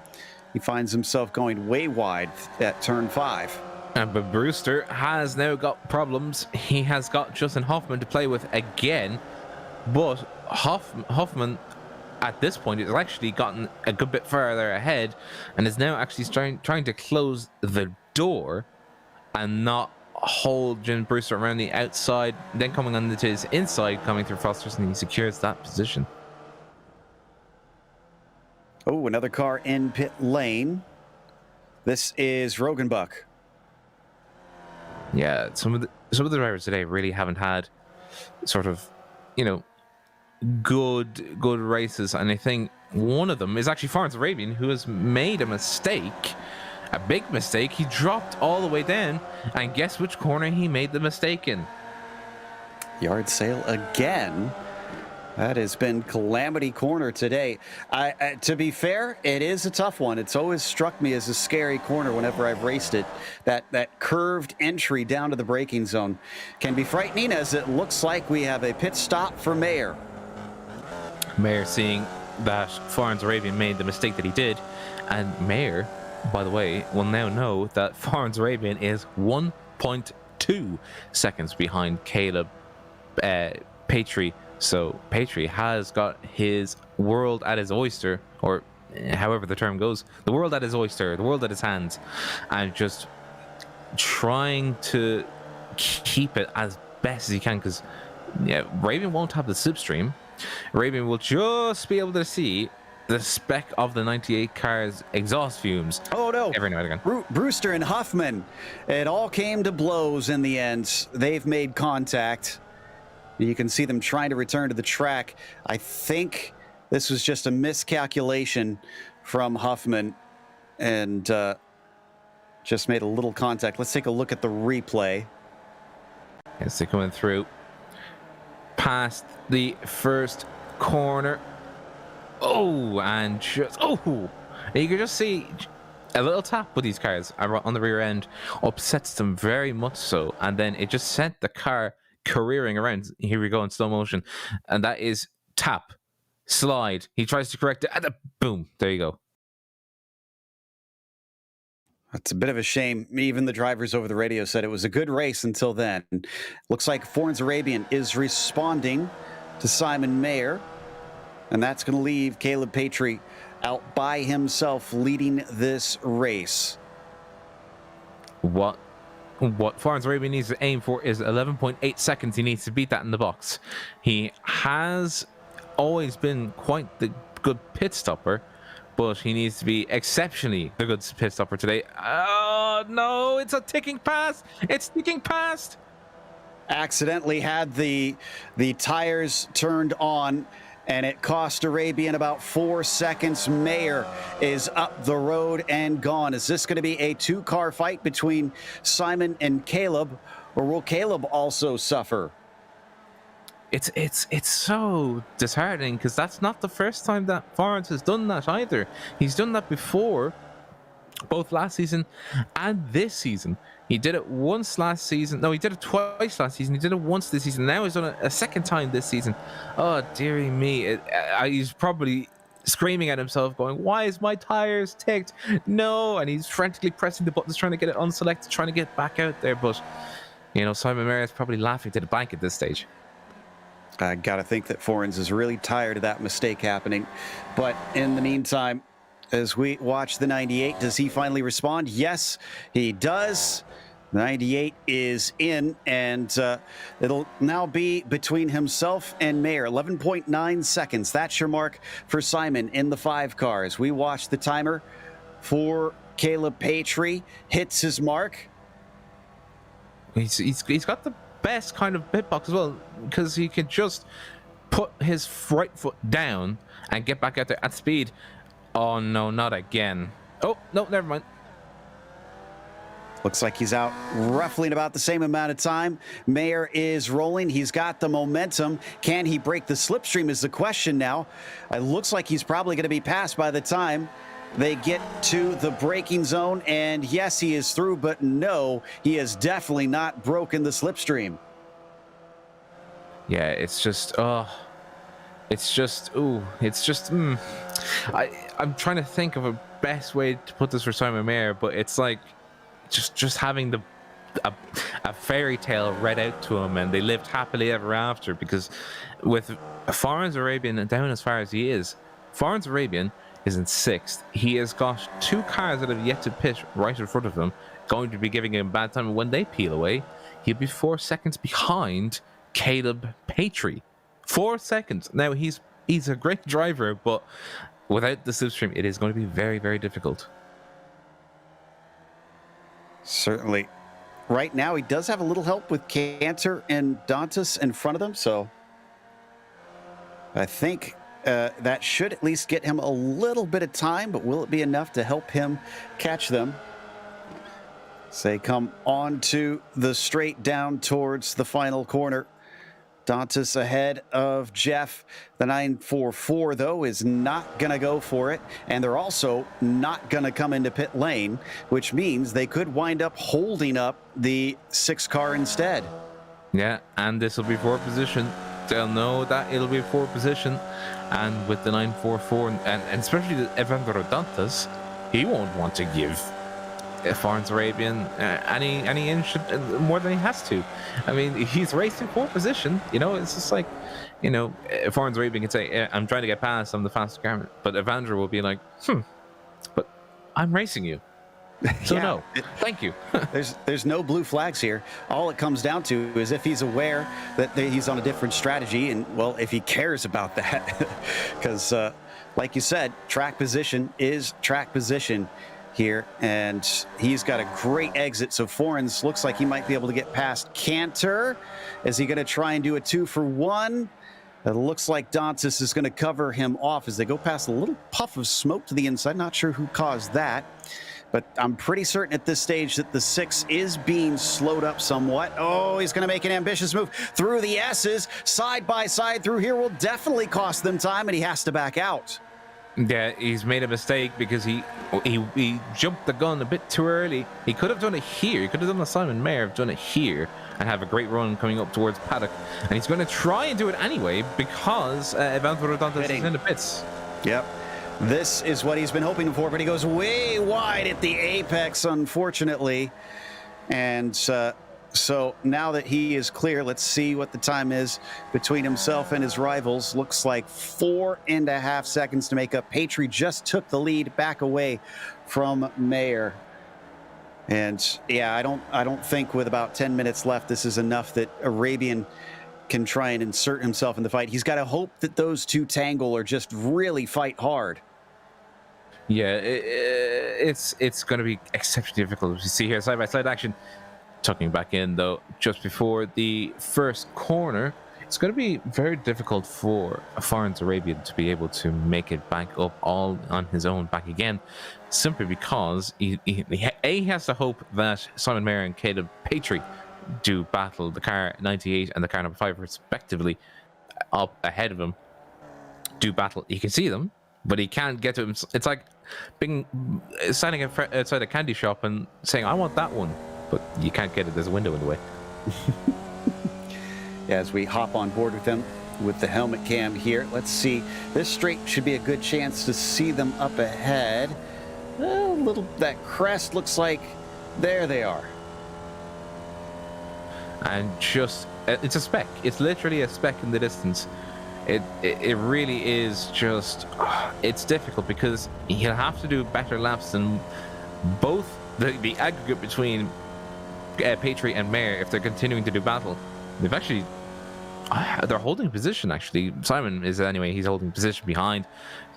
He finds himself going way wide at turn 5. But Brewster has now got problems. He has got Justin Huffman to play with again, but Huffman at this point has actually gotten a good bit further ahead and is now actually trying to close the door and not hold Jim Brewster around the outside, then coming on to his inside, coming through Foster's, and he secures that position. Oh, another car in pit lane. This is Rogenbuck. Yeah, some of the drivers today really haven't had sort of, good races, and I think one of them is actually Florence Arabian, who has made a mistake, a big mistake. He dropped all the way down, and guess which corner he made the mistake in? Yard sale again. That has been Calamity Corner today. To be fair, it is a tough one. It's always struck me as a scary corner whenever I've raced it. That curved entry down to the braking zone can be frightening, as it looks like we have a pit stop for Mayer. Mayer seeing that Florence Arabian made the mistake that he did, and Mayer, by the way, will now know that Florence Arabian is 1.2 seconds behind Caleb Patry. So Patry has got his world at his oyster, or however the term goes, the world at his oyster, the world at his hands, and just trying to keep it as best as he can, because Arabian won't have the slipstream. Arabian will just be able to see the spec of the 98 car's exhaust fumes. Oh no! Every now and again. Brewster and Huffman. It all came to blows in the end. They've made contact. You can see them trying to return to the track. I think this was just a miscalculation from Huffman, and just made a little contact. Let's take a look at the replay. As they're coming through. past the first corner. Oh, and just, oh, you can just see a little tap with these cars on the rear end upsets them very much so, and then it just sent the car careering around. Here we go in slow motion, and that is tap, slide. He tries to correct it, and boom, there you go. It's a bit of a shame. Even the drivers over the radio said it was a good race until then. Looks like Forens Arabian is responding to Simon Mayer, and that's going to leave Caleb Patry out by himself leading this race. What Forens Arabian needs to aim for is 11.8 seconds. He needs to beat that in the box. He has always been quite the good pit stopper, but he needs to be exceptionally the good pit stopper today. Oh, no, it's a ticking past. It's ticking past. Accidentally had the tires turned on, and it cost Arabian about 4 seconds. Mayer is up the road and gone. Is this going to be a two-car fight between Simon and Caleb, or will Caleb also suffer? It's so disheartening, because that's not the first time that Forens has done that either. He's done that before, both last season and this season. He did it once last season. No, he did it twice last season. He did it once this season. Now he's done it a second time this season. Oh, dearie me. He's probably screaming at himself, going, why is my tires ticked? No. And he's frantically pressing the buttons, trying to get it unselected, trying to get back out there. But, you know, Simon Mayer is probably laughing to the bank at this stage. I got to think that Forens is really tired of that mistake happening. But in the meantime, as we watch the 98, does he finally respond? Yes, he does. 98 is in, and it'll now be between himself and Mayer. 11.9 seconds. That's your mark for Simon in the 5 cars. We watch the timer for Caleb Patry. Hits his mark. He's got the best kind of pit box as well, because he can just put his right foot down and get back out there at speed. Oh no, not again. Oh no, never mind. Looks like he's out roughly in about the same amount of time. Mayer is rolling. He's got the momentum. Can he break the slipstream is the question now. It looks like he's probably going to be passed by the time they get to the braking zone. And yes, he is through, but no, he has definitely not broken the slipstream. Yeah, it's just, I'm trying to think of a best way to put this for Simon Mayer, but it's like just having a fairy tale read out to him, and they lived happily ever after. Because with Forens Arabian down as far as he is, Forens Arabian is in 6th. He has got 2 cars that have yet to pit right in front of him, going to be giving him a bad time. And when they peel away, he'll be 4 seconds behind Caleb Patry. 4 seconds. Now, he's a great driver, but without the slipstream, it is going to be very, very difficult. Certainly. Right now, he does have a little help with Cantor and Dantas in front of them, so I think that should at least get him a little bit of time, but will it be enough to help him catch them? So they come on to the straight down towards the final corner. Dantas ahead of Jeff. The 944, though, is not going to go for it, and they're also not going to come into pit lane, which means they could wind up holding up the 6 car instead. Yeah, and this will be 4th position. They'll know that it'll be 4th position, and with the 944, and especially the Evandro Dantas, he won't want to give Forens Arabian any inch more than he has to. I mean, he's racing 4th position. You know, it's just like, you know, Forens Arabian can say, I'm trying to get past, I'm the fastest car, but Evandro will be like, but I'm racing you. So yeah, no, thank you. there's no blue flags here. All it comes down to is if he's aware that he's on a different strategy, and, well, if he cares about that. Because, like you said, track position is track position here, and he's got a great exit. So Forens looks like he might be able to get past Cantor. Is he going to try and do a 2-for-1? It looks like Dantas is going to cover him off as they go past a little puff of smoke to the inside. Not sure who caused that. But I'm pretty certain at this stage that the 6 is being slowed up somewhat. Oh, he's going to make an ambitious move through the S's. Side by side through here will definitely cost them time, and he has to back out. Yeah, he's made a mistake because he jumped the gun a bit too early. He could have done it here. He could have done the Simon Mayer, have done it here, and have a great run coming up towards paddock. And he's going to try and do it anyway because Evans Rodontas is in the pits. Yep. This is what he's been hoping for, but he goes way wide at the apex, unfortunately. And so now that he is clear, let's see what the time is between himself and his rivals. Looks like 4.5 seconds to make up. Patry just took the lead back away from Mayer. And yeah, I don't think with about 10 minutes left, this is enough that Arabian can try and insert himself in the fight. He's got to hope that those two tangle or just really fight hard. Yeah, it's going to be exceptionally difficult. You see here, side-by-side action. Tucking back in, though, just before the first corner. It's going to be very difficult for Farns Arabian to be able to make it back up all on his own back again, simply because he has to hope that Simon Mayer and Caleb Patry do battle the car 98 and the car number 5 respectively up ahead of him. Do battle. He can see them, but he can't get to him. It's like standing outside a candy shop and saying, I want that one, but you can't get it. There's a window in the way. As we hop on board with them with the helmet cam here, let's see. This straight should be a good chance to see them up ahead. That crest looks like there they are. And just, it's a speck. It's literally a speck in the distance. It really is just, it's difficult because he'll have to do better laps than both the aggregate between Patry and Mayer if they're continuing to do battle. They've actually, they're holding position actually. Simon is anyway, he's holding position behind.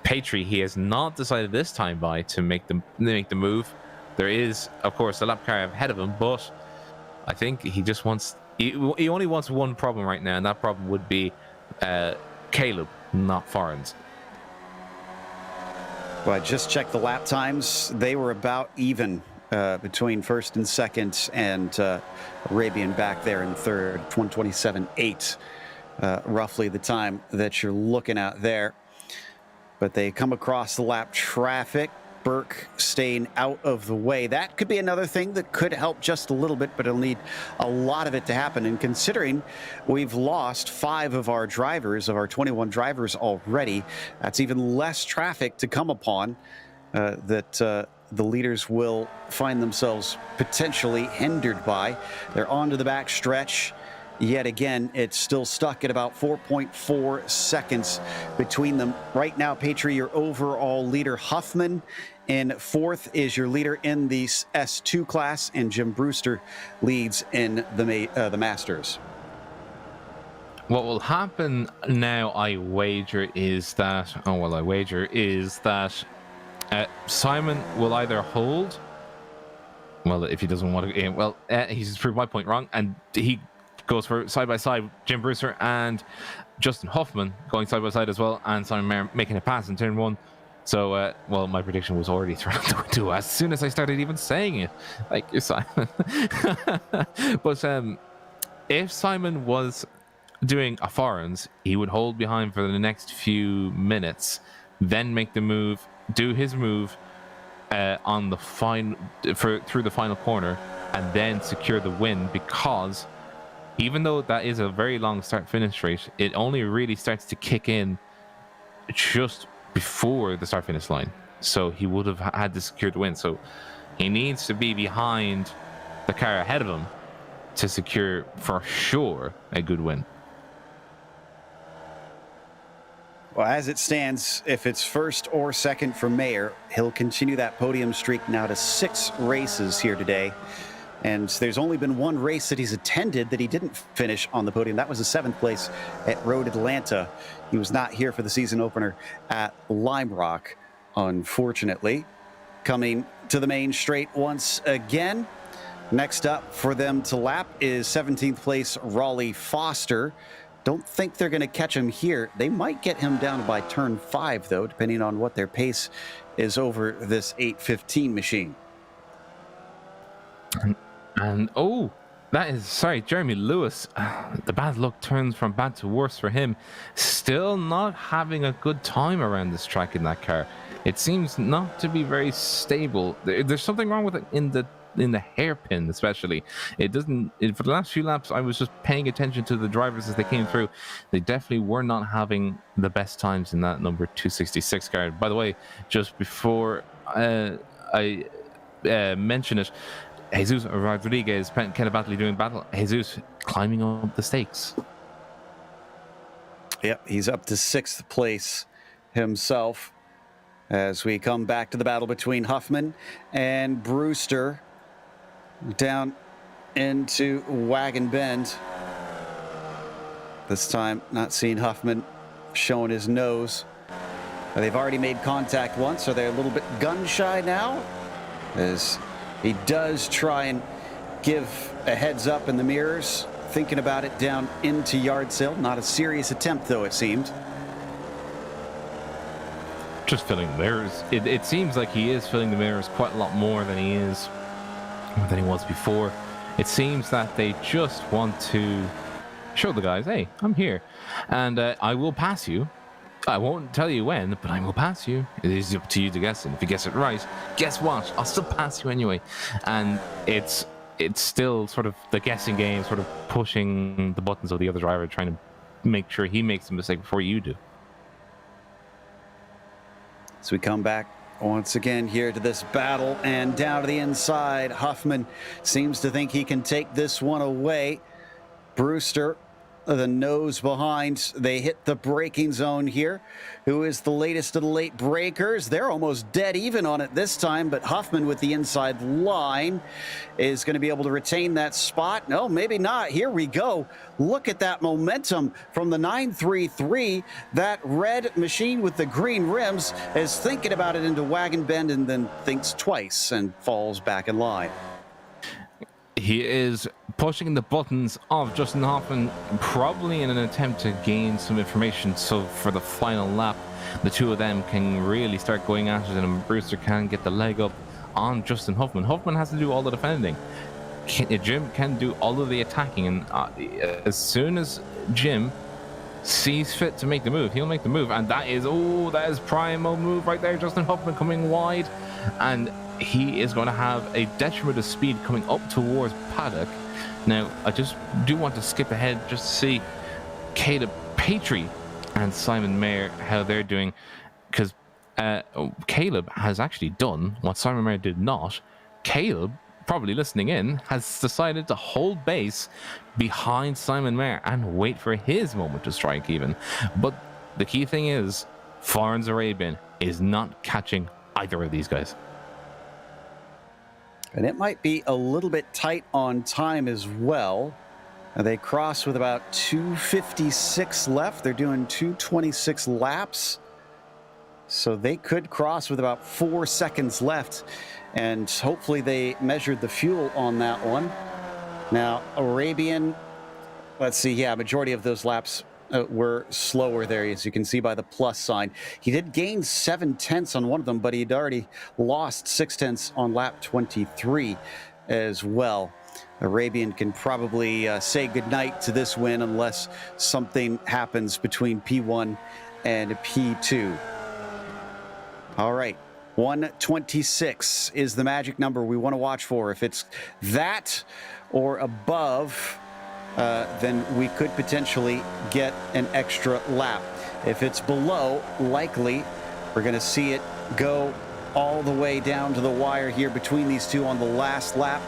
Patry, he has not decided this time to make the move. There is, of course, a lap car ahead of him, but I think he just wants, he only wants one problem right now, and that problem would be Caleb, not Farns. Well, I just checked the lap times. They were about even between first and second, and Arabian back there in third, 1:27.8, roughly the time that you're looking at there. But they come across the lap traffic. Burke staying out of the way. That could be another thing that could help just a little bit, but it'll need a lot of it to happen. And considering we've lost 5 of our drivers, of our 21 drivers already, that's even less traffic to come upon that the leaders will find themselves potentially hindered by. They're onto the back stretch. Yet again, it's still stuck at about 4.4 seconds between them. Right now, Patry, your overall leader. Huffman in 4th is your leader in the S2 class, and Jim Brewster leads in the Masters. What will happen now, I wager, is that Simon will either hold, well, if he doesn't want to, well, he's proved my point wrong, and he goes for side-by-side, Jim Brewster and Justin Huffman going side-by-side as well, and Simon Mayer making a pass in turn 1. So, well, my prediction was already thrown out the window as soon as I started even saying it. Like, Simon. But if Simon was doing a Farns, he would hold behind for the next few minutes, then make the move, do his move on the through the final corner, and then secure the win, because even though that is a very long start-finish rate, it only really starts to kick in just before the start-finish line. So he would have had to secure the win. So he needs to be behind the car ahead of him to secure, for sure, a good win. Well, as it stands, if it's first or second for Mayer, he'll continue that podium streak now to 6 races here today. And there's only been 1 race that he's attended that he didn't finish on the podium. That was the 7th place at Road Atlanta. He was not here for the season opener at Lime Rock, unfortunately. Coming to the main straight once again. Next up for them to lap is 17th place Raleigh Foster. Don't think they're going to catch him here. They might get him down by turn 5, though, depending on what their pace is over this 8:15 machine. And oh, that is, sorry, Jeremy Lewis. The bad luck turns from bad to worse for him. Still not having a good time around this track in that car. It seems not to be very stable. There's something wrong with it in the hairpin, especially. It doesn't. For the last few laps, I was just paying attention to the drivers as they came through. They definitely were not having the best times in that number 266 car. By the way, just before I mention it, Jesus Rodriguez, Kenneth Batley doing battle. Jesus climbing up the stakes. Yep, he's up to 6th place himself. As we come back to the battle between Huffman and Brewster down into Wagon Bend. This time, not seeing Huffman showing his nose. They've already made contact once. Are they a little bit gun shy now? As he does try and give a heads up in the mirrors, thinking about it down into yard sale. Not a serious attempt, though, it seemed. Just filling the mirrors. It seems like he is filling the mirrors quite a lot more than he was before. It seems that they just want to show the guys, hey, I'm here, and I will pass you. I won't tell you when, but I will pass you. It is up to you to guess it. If you guess it right, guess what? I'll still pass you anyway. And it's still sort of the guessing game, sort of pushing the buttons of the other driver, trying to make sure he makes a mistake before you do. So we come back once again here to this battle, and down to the inside. Huffman seems to think he can take this one away. Brewster, the nose behind. They hit the braking zone here. Who is the latest of the late breakers? They're almost dead even on it this time, but Huffman with the inside line is going to be able to retain that spot. No, maybe not. Here we go. Look at that momentum from the 933. That red machine with the green rims is thinking about it into Wagon Bend and then thinks twice and falls back in line. He is pushing the buttons of Justin Hoffman, probably in an attempt to gain some information, so for the final lap the two of them can really start going at it and Brewster can get the leg up on Justin Hoffman. Hoffman has to do all the defending. Jim can do all of the attacking, and as soon as Jim sees fit to make the move, he'll make the move, and that is primo move right there. Justin Hoffman coming wide, and he is going to have a detriment of speed coming up towards paddock. Now, I just do want to skip ahead just to see Caleb Patry and Simon Mayer, how they're doing, because Caleb has actually done what Simon Mayer did not. Caleb, probably listening in, has decided to hold base behind Simon Mayer and wait for his moment to strike even. But the key thing is, Florence Arabian is not catching either of these guys. And it might be a little bit tight on time as well. They cross with about 2:56 left. They're doing 2:26 laps. So they could cross with about 4 seconds left. And hopefully they measured the fuel on that one. Now, Arabian, let's see, yeah, majority of those laps were slower there, as you can see by the plus sign. He did gain 7/10 on one of them, but he'd already lost 6/10 on lap 23 as well. Arabian can probably say goodnight to this win unless something happens between P1 and P2. All right, 126 is the magic number we want to watch for. If it's that or above, then we could potentially get an extra lap. If it's below, likely we're going to see it go all the way down to the wire here between these two on the last lap.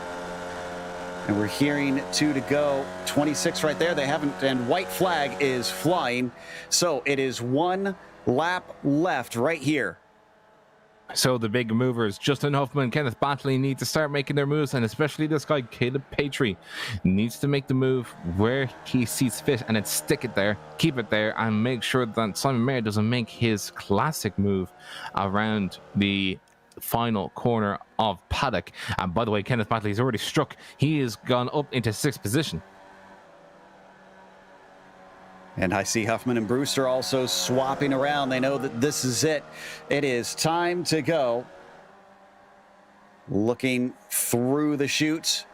And we're hearing 2 to go. 26 right there. They haven't, and white flag is flying. So it is 1 lap left right here. So the big movers, Justin Hoffman, Kenneth Batley, need to start making their moves, and especially this guy, Caleb Patry, needs to make the move where he sees fit and then stick it there, keep it there, and make sure that Simon Mayer doesn't make his classic move around the final corner of paddock. And by the way, Kenneth Batley has already struck. He has gone up into 6th position. And I see Huffman and Brewster also swapping around. They know that this is it. It is time to go. Looking through the chute.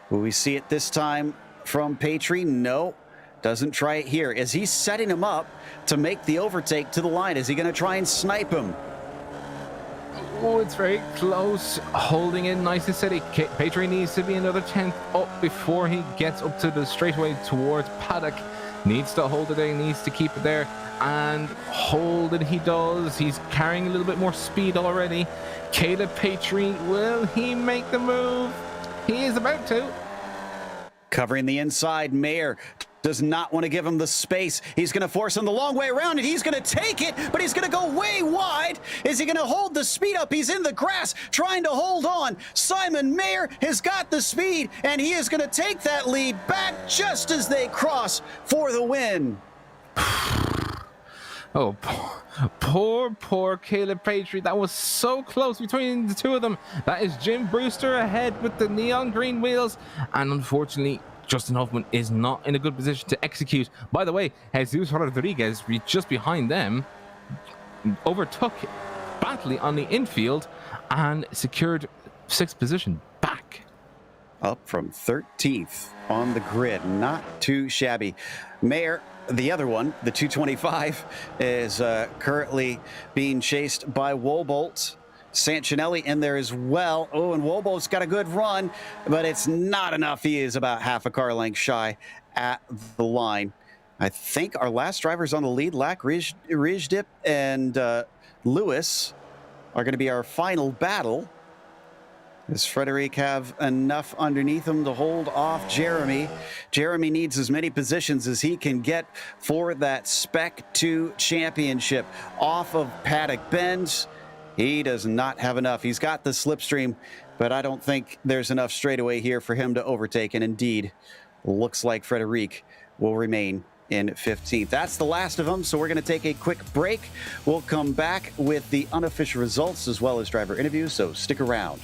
Will we see it this time from Patry? No, doesn't try it here. Is he setting him up to make the overtake to the line? Is he going to try and snipe him? Oh, it's very close. Holding it nice and steady. Patry needs to be another 10th up before he gets up to the straightaway towards paddock. Needs to hold it there, needs to keep it there, and hold it he does. He's carrying a little bit more speed already. Caleb Patry, will he make the move? He is about to. Covering the inside, Mayer does not want to give him the space. He's going to force him the long way around, and he's going to take it, but he's going to go way wide. Is he going to hold the speed up? He's in the grass trying to hold on. Simon Mayer has got the speed, and he is going to take that lead back just as they cross for the win. Oh, poor Caleb Patry. That was so close between the two of them. That is Jim Brewster ahead with the neon green wheels, and unfortunately, Justin Hoffman is not in a good position to execute. By the way, Jesus Rodriguez, just behind them, overtook badly on the infield and secured 6th position back. Up from 13th on the grid. Not too shabby. Mayer, the other one, the 225, is currently being chased by Wobolt. Sancinelli in there as well. Oh, and Wobolt's got a good run, but it's not enough. He is about half a car length shy at the line. I think our last drivers on the lead, Lack, Rijdip, and Lewis, are going to be our final battle. Does Frederic have enough underneath him to hold off Jeremy? Jeremy needs as many positions as he can get for that Spec 2 championship. Off of Paddock Bend, he does not have enough. He's got the slipstream, but I don't think there's enough straightaway here for him to overtake. And indeed, looks like Frederic will remain in 15th. That's the last of them, so we're going to take a quick break. We'll come back with the unofficial results as well as driver interviews, so stick around.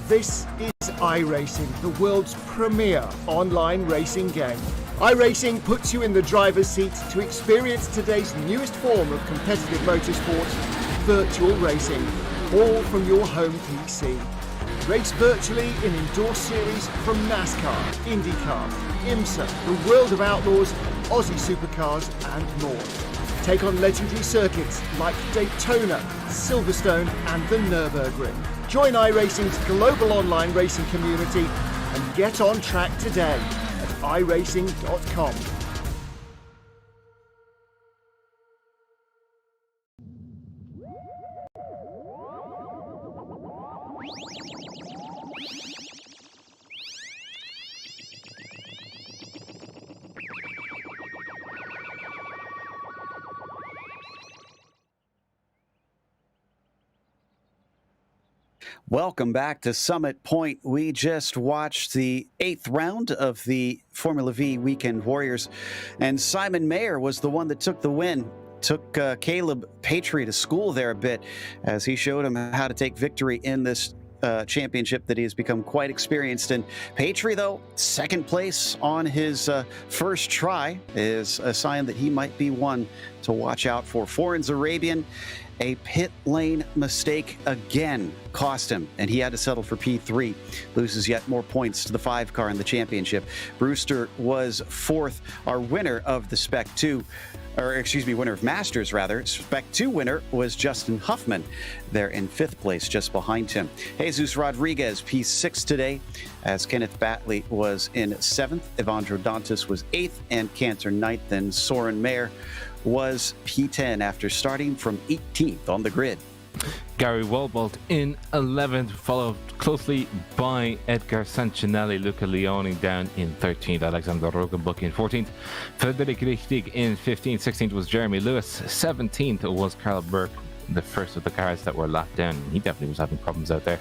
This is iRacing, the world's premier online racing game. iRacing puts you in the driver's seat to experience today's newest form of competitive motorsport, virtual racing, all from your home PC. Race virtually in indoor series from NASCAR, IndyCar, IMSA, the World of Outlaws, Aussie Supercars and more. Take on legendary circuits like Daytona, Silverstone and the Nürburgring. Join iRacing's global online racing community and get on track today at iRacing.com. Welcome back to Summit Point. We just watched the 8th round of the Formula V Weekend Warriors, and Simon Mayer was the one that took the win. Took Caleb Patry to school there a bit as he showed him how to take victory in this championship that he has become quite experienced in. Patry, though, 2nd place on his first try is a sign that he might be one to watch out for. Foreigns Arabian, a pit lane mistake again cost him, and he had to settle for P3. Loses yet more points to the 5 car in the championship. Brewster was 4th. Our winner of the Spec 2, or excuse me, winner of Masters rather. Spec 2 winner was Justin Huffman. They're in 5th place, just behind him. Jesus Rodriguez, P6 today, as Kenneth Batley was in 7th. Evandro Dantas was 8th, and Cantor 9th, and Soren Mayer was P10 after starting from 18th on the grid. Gary Wobolt in 11th, followed closely by Edgar Sancinelli. Luca Leone down in 13th. Alexander Rogenbuck in 14th. Frederic Richtig in 15th. 16th was Jeremy Lewis. 17th was Carl Burke, the first of the cars that were lapped down. He definitely was having problems out there.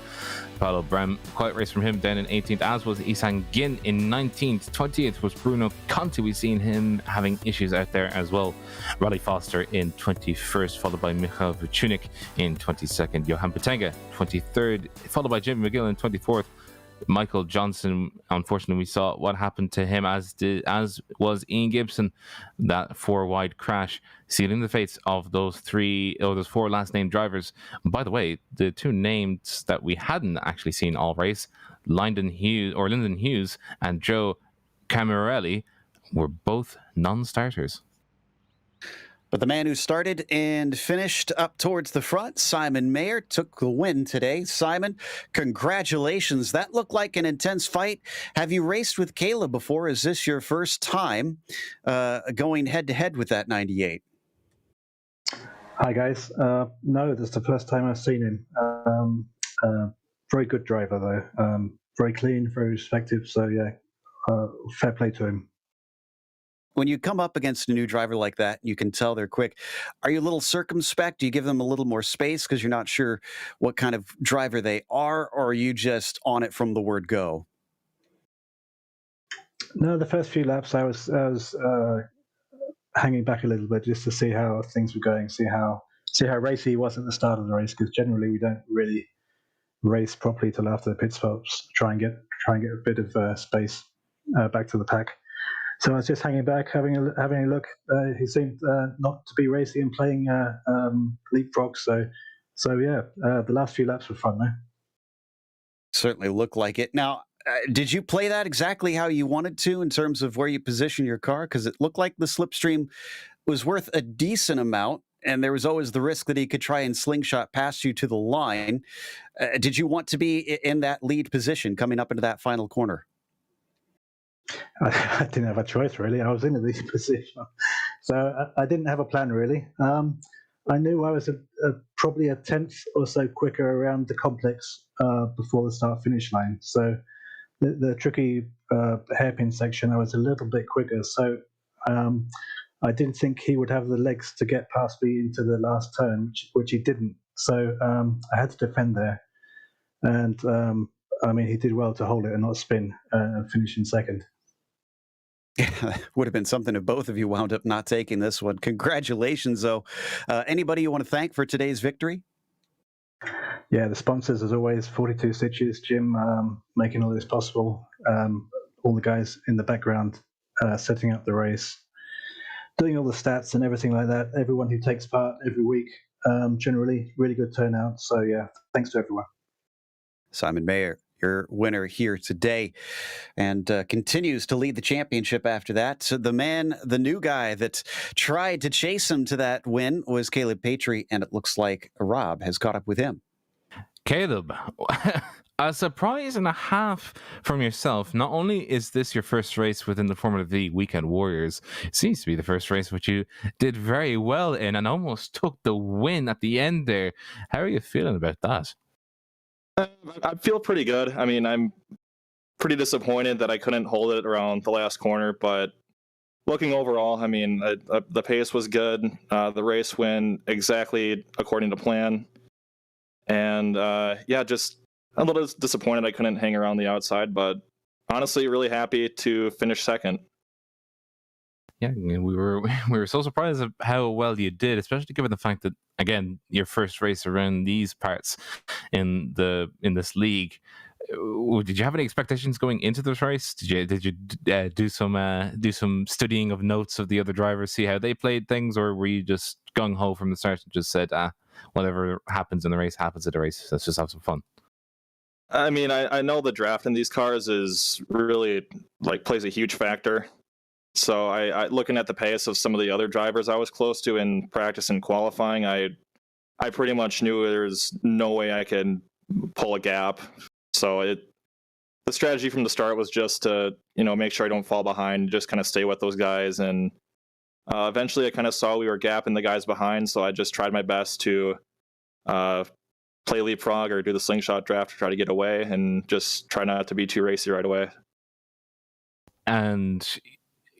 Paulo Brem, quiet race from him down in 18th, as was Isan Gin in 19th. 20th was Bruno Conti. We've seen him having issues out there as well. Raleigh Foster in 21st, followed by Michal Vuchunik in 22nd. Johan Petenga, 23rd, followed by Jim McGill in 24th. Michael Johnson, unfortunately, we saw what happened to him, as was Ian Gibson. That 4-wide crash, sealing the fates of those four last named drivers. And by the way, the two names that we hadn't actually seen all race, Lyndon Hughes and Joe Camarelli, were both non-starters. But the man who started and finished up towards the front, Simon Mayer, took the win today. Simon, congratulations. That looked like an intense fight. Have you raced with Caleb before? Is this your first time going head-to-head with that 98? Hi, guys. No, this is the first time I've seen him. Very good driver, though. Very clean, very respectful. So, yeah, fair play to him. When you come up against a new driver like that, you can tell they're quick. Are you a little circumspect? Do you give them a little more space because you're not sure what kind of driver they are, or are you just on it from the word go? No, the first few laps I was hanging back a little bit just to see how things were going, see how racy he was at the start of the race, because generally we don't really race properly till after the pit stops. Try and get a bit of space back to the pack. So I was just hanging back, having a look. He seemed not to be racing and playing leapfrog. So yeah, the last few laps were fun, though. Certainly looked like it. Now, did you play that exactly how you wanted to in terms of where you position your car? Because it looked like the slipstream was worth a decent amount, and there was always the risk that he could try and slingshot past you to the line. Did you want to be in that lead position coming up into that final corner? I didn't have a choice, really. I was in a lead position. So I didn't have a plan, really. I knew I was probably a tenth or so quicker around the complex before the start-finish line. So the tricky hairpin section, I was a little bit quicker. So I didn't think he would have the legs to get past me into the last turn, which he didn't. So I had to defend there. And, I mean, he did well to hold it and not spin and finish in second. Yeah, would have been something if both of you wound up not taking this one. Congratulations, though. Anybody you want to thank for today's victory? Yeah, the sponsors, as always, 42 Stitches, Jim, making all this possible. All the guys in the background setting up the race, doing all the stats and everything like that. Everyone who takes part every week, generally really good turnout. So yeah, thanks to everyone. Simon Mayer, your winner here today, and continues to lead the championship after that. So the new guy that tried to chase him to that win was Caleb Patry, and it looks like Rob has caught up with him. Caleb, a surprise and a half from yourself. Not only is this your first race within the Formula V Weekend Warriors, it seems to be the first race which you did very well in and almost took the win at the end there. How are you feeling about that? I feel pretty good. I mean, I'm pretty disappointed that I couldn't hold it around the last corner, but looking overall, I mean, the pace was good. The race went exactly according to plan. And yeah, just a little disappointed I couldn't hang around the outside, but honestly, really happy to finish second. Yeah, we were so surprised at how well you did, especially given the fact that, again, your first race around these parts in this league. Did you have any expectations going into this race? Did you do some studying of notes of the other drivers, see how they played things, or were you just gung ho from the start and just said, whatever happens in the race happens at the race? Let's just have some fun. I mean, I know the draft in these cars is really plays a huge factor. So I looking at the pace of some of the other drivers I was close to in practice and qualifying, I pretty much knew there's no way I could pull a gap. So the strategy from the start was just to, make sure I don't fall behind, just kind of stay with those guys. And eventually I kind of saw we were gapping the guys behind, so I just tried my best to play leapfrog or do the slingshot draft to try to get away and just try not to be too racy right away. And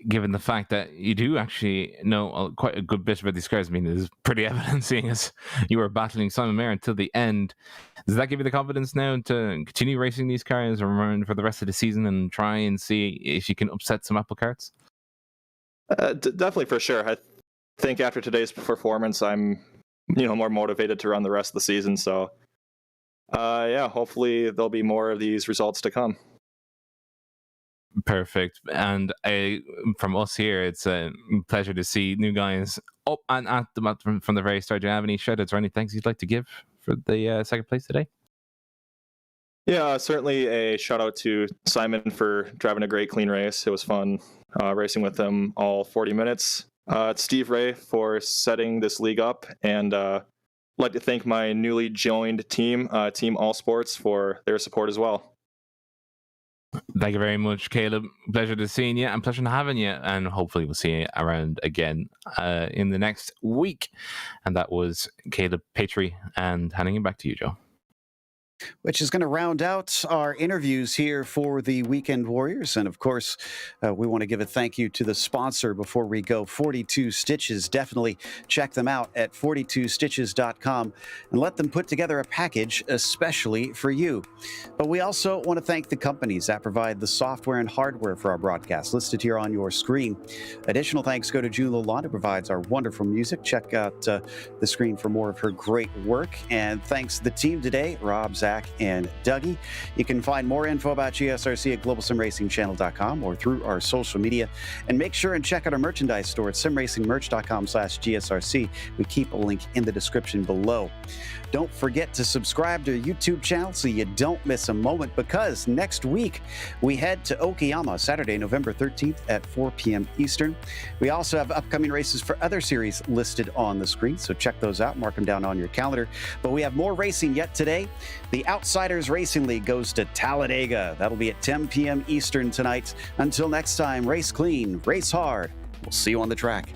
given the fact that you do actually know quite a good bit about these cars, I mean, it is pretty evident seeing as you were battling Simon Mayer until the end. Does that give you the confidence now to continue racing these cars around for the rest of the season and try and see if you can upset some apple carts? Definitely, for sure. I think after today's performance, I'm more motivated to run the rest of the season. So Yeah, hopefully there'll be more of these results to come. Perfect. And from us here, it's a pleasure to see new guys up and at the from the very start. Do you have any shout-outs or any thanks you'd like to give for the second place today? Yeah, certainly a shout out to Simon for driving a great clean race. It was fun racing with him all 40 minutes. Steve Ray for setting this league up, and I'd like to thank my newly joined team, Team All Sports, for their support as well. Thank you very much, Caleb. Pleasure to seeing you and pleasure to having you. And hopefully we'll see you around again in the next week. And that was Caleb Patry, and handing it back to you, Joe. Which is going to round out our interviews here for the Weekend Warriors. And of course, we want to give a thank you to the sponsor before we go, 42 Stitches. Definitely check them out at 42stitches.com and let them put together a package especially for you. But we also want to thank the companies that provide the software and hardware for our broadcast, listed here on your screen. Additional thanks go to June Lalonde, who provides our wonderful music. Check out the screen for more of her great work. And thanks to the team today, Rob, Zach, and Dougie. You can find more info about GSRC at globalsimracingchannel.com or through our social media. And make sure and check out our merchandise store at simracingmerch.com/GSRC. We keep a link in the description below. Don't forget to subscribe to our YouTube channel so you don't miss a moment, because next week we head to Okayama, Saturday, November 13th at 4 p.m. Eastern. We also have upcoming races for other series listed on the screen, so check those out, mark them down on your calendar. But we have more racing yet today. The Outsiders Racing League goes to Talladega. That'll be at 10 p.m. Eastern tonight. Until next time, race clean, race hard. We'll see you on the track.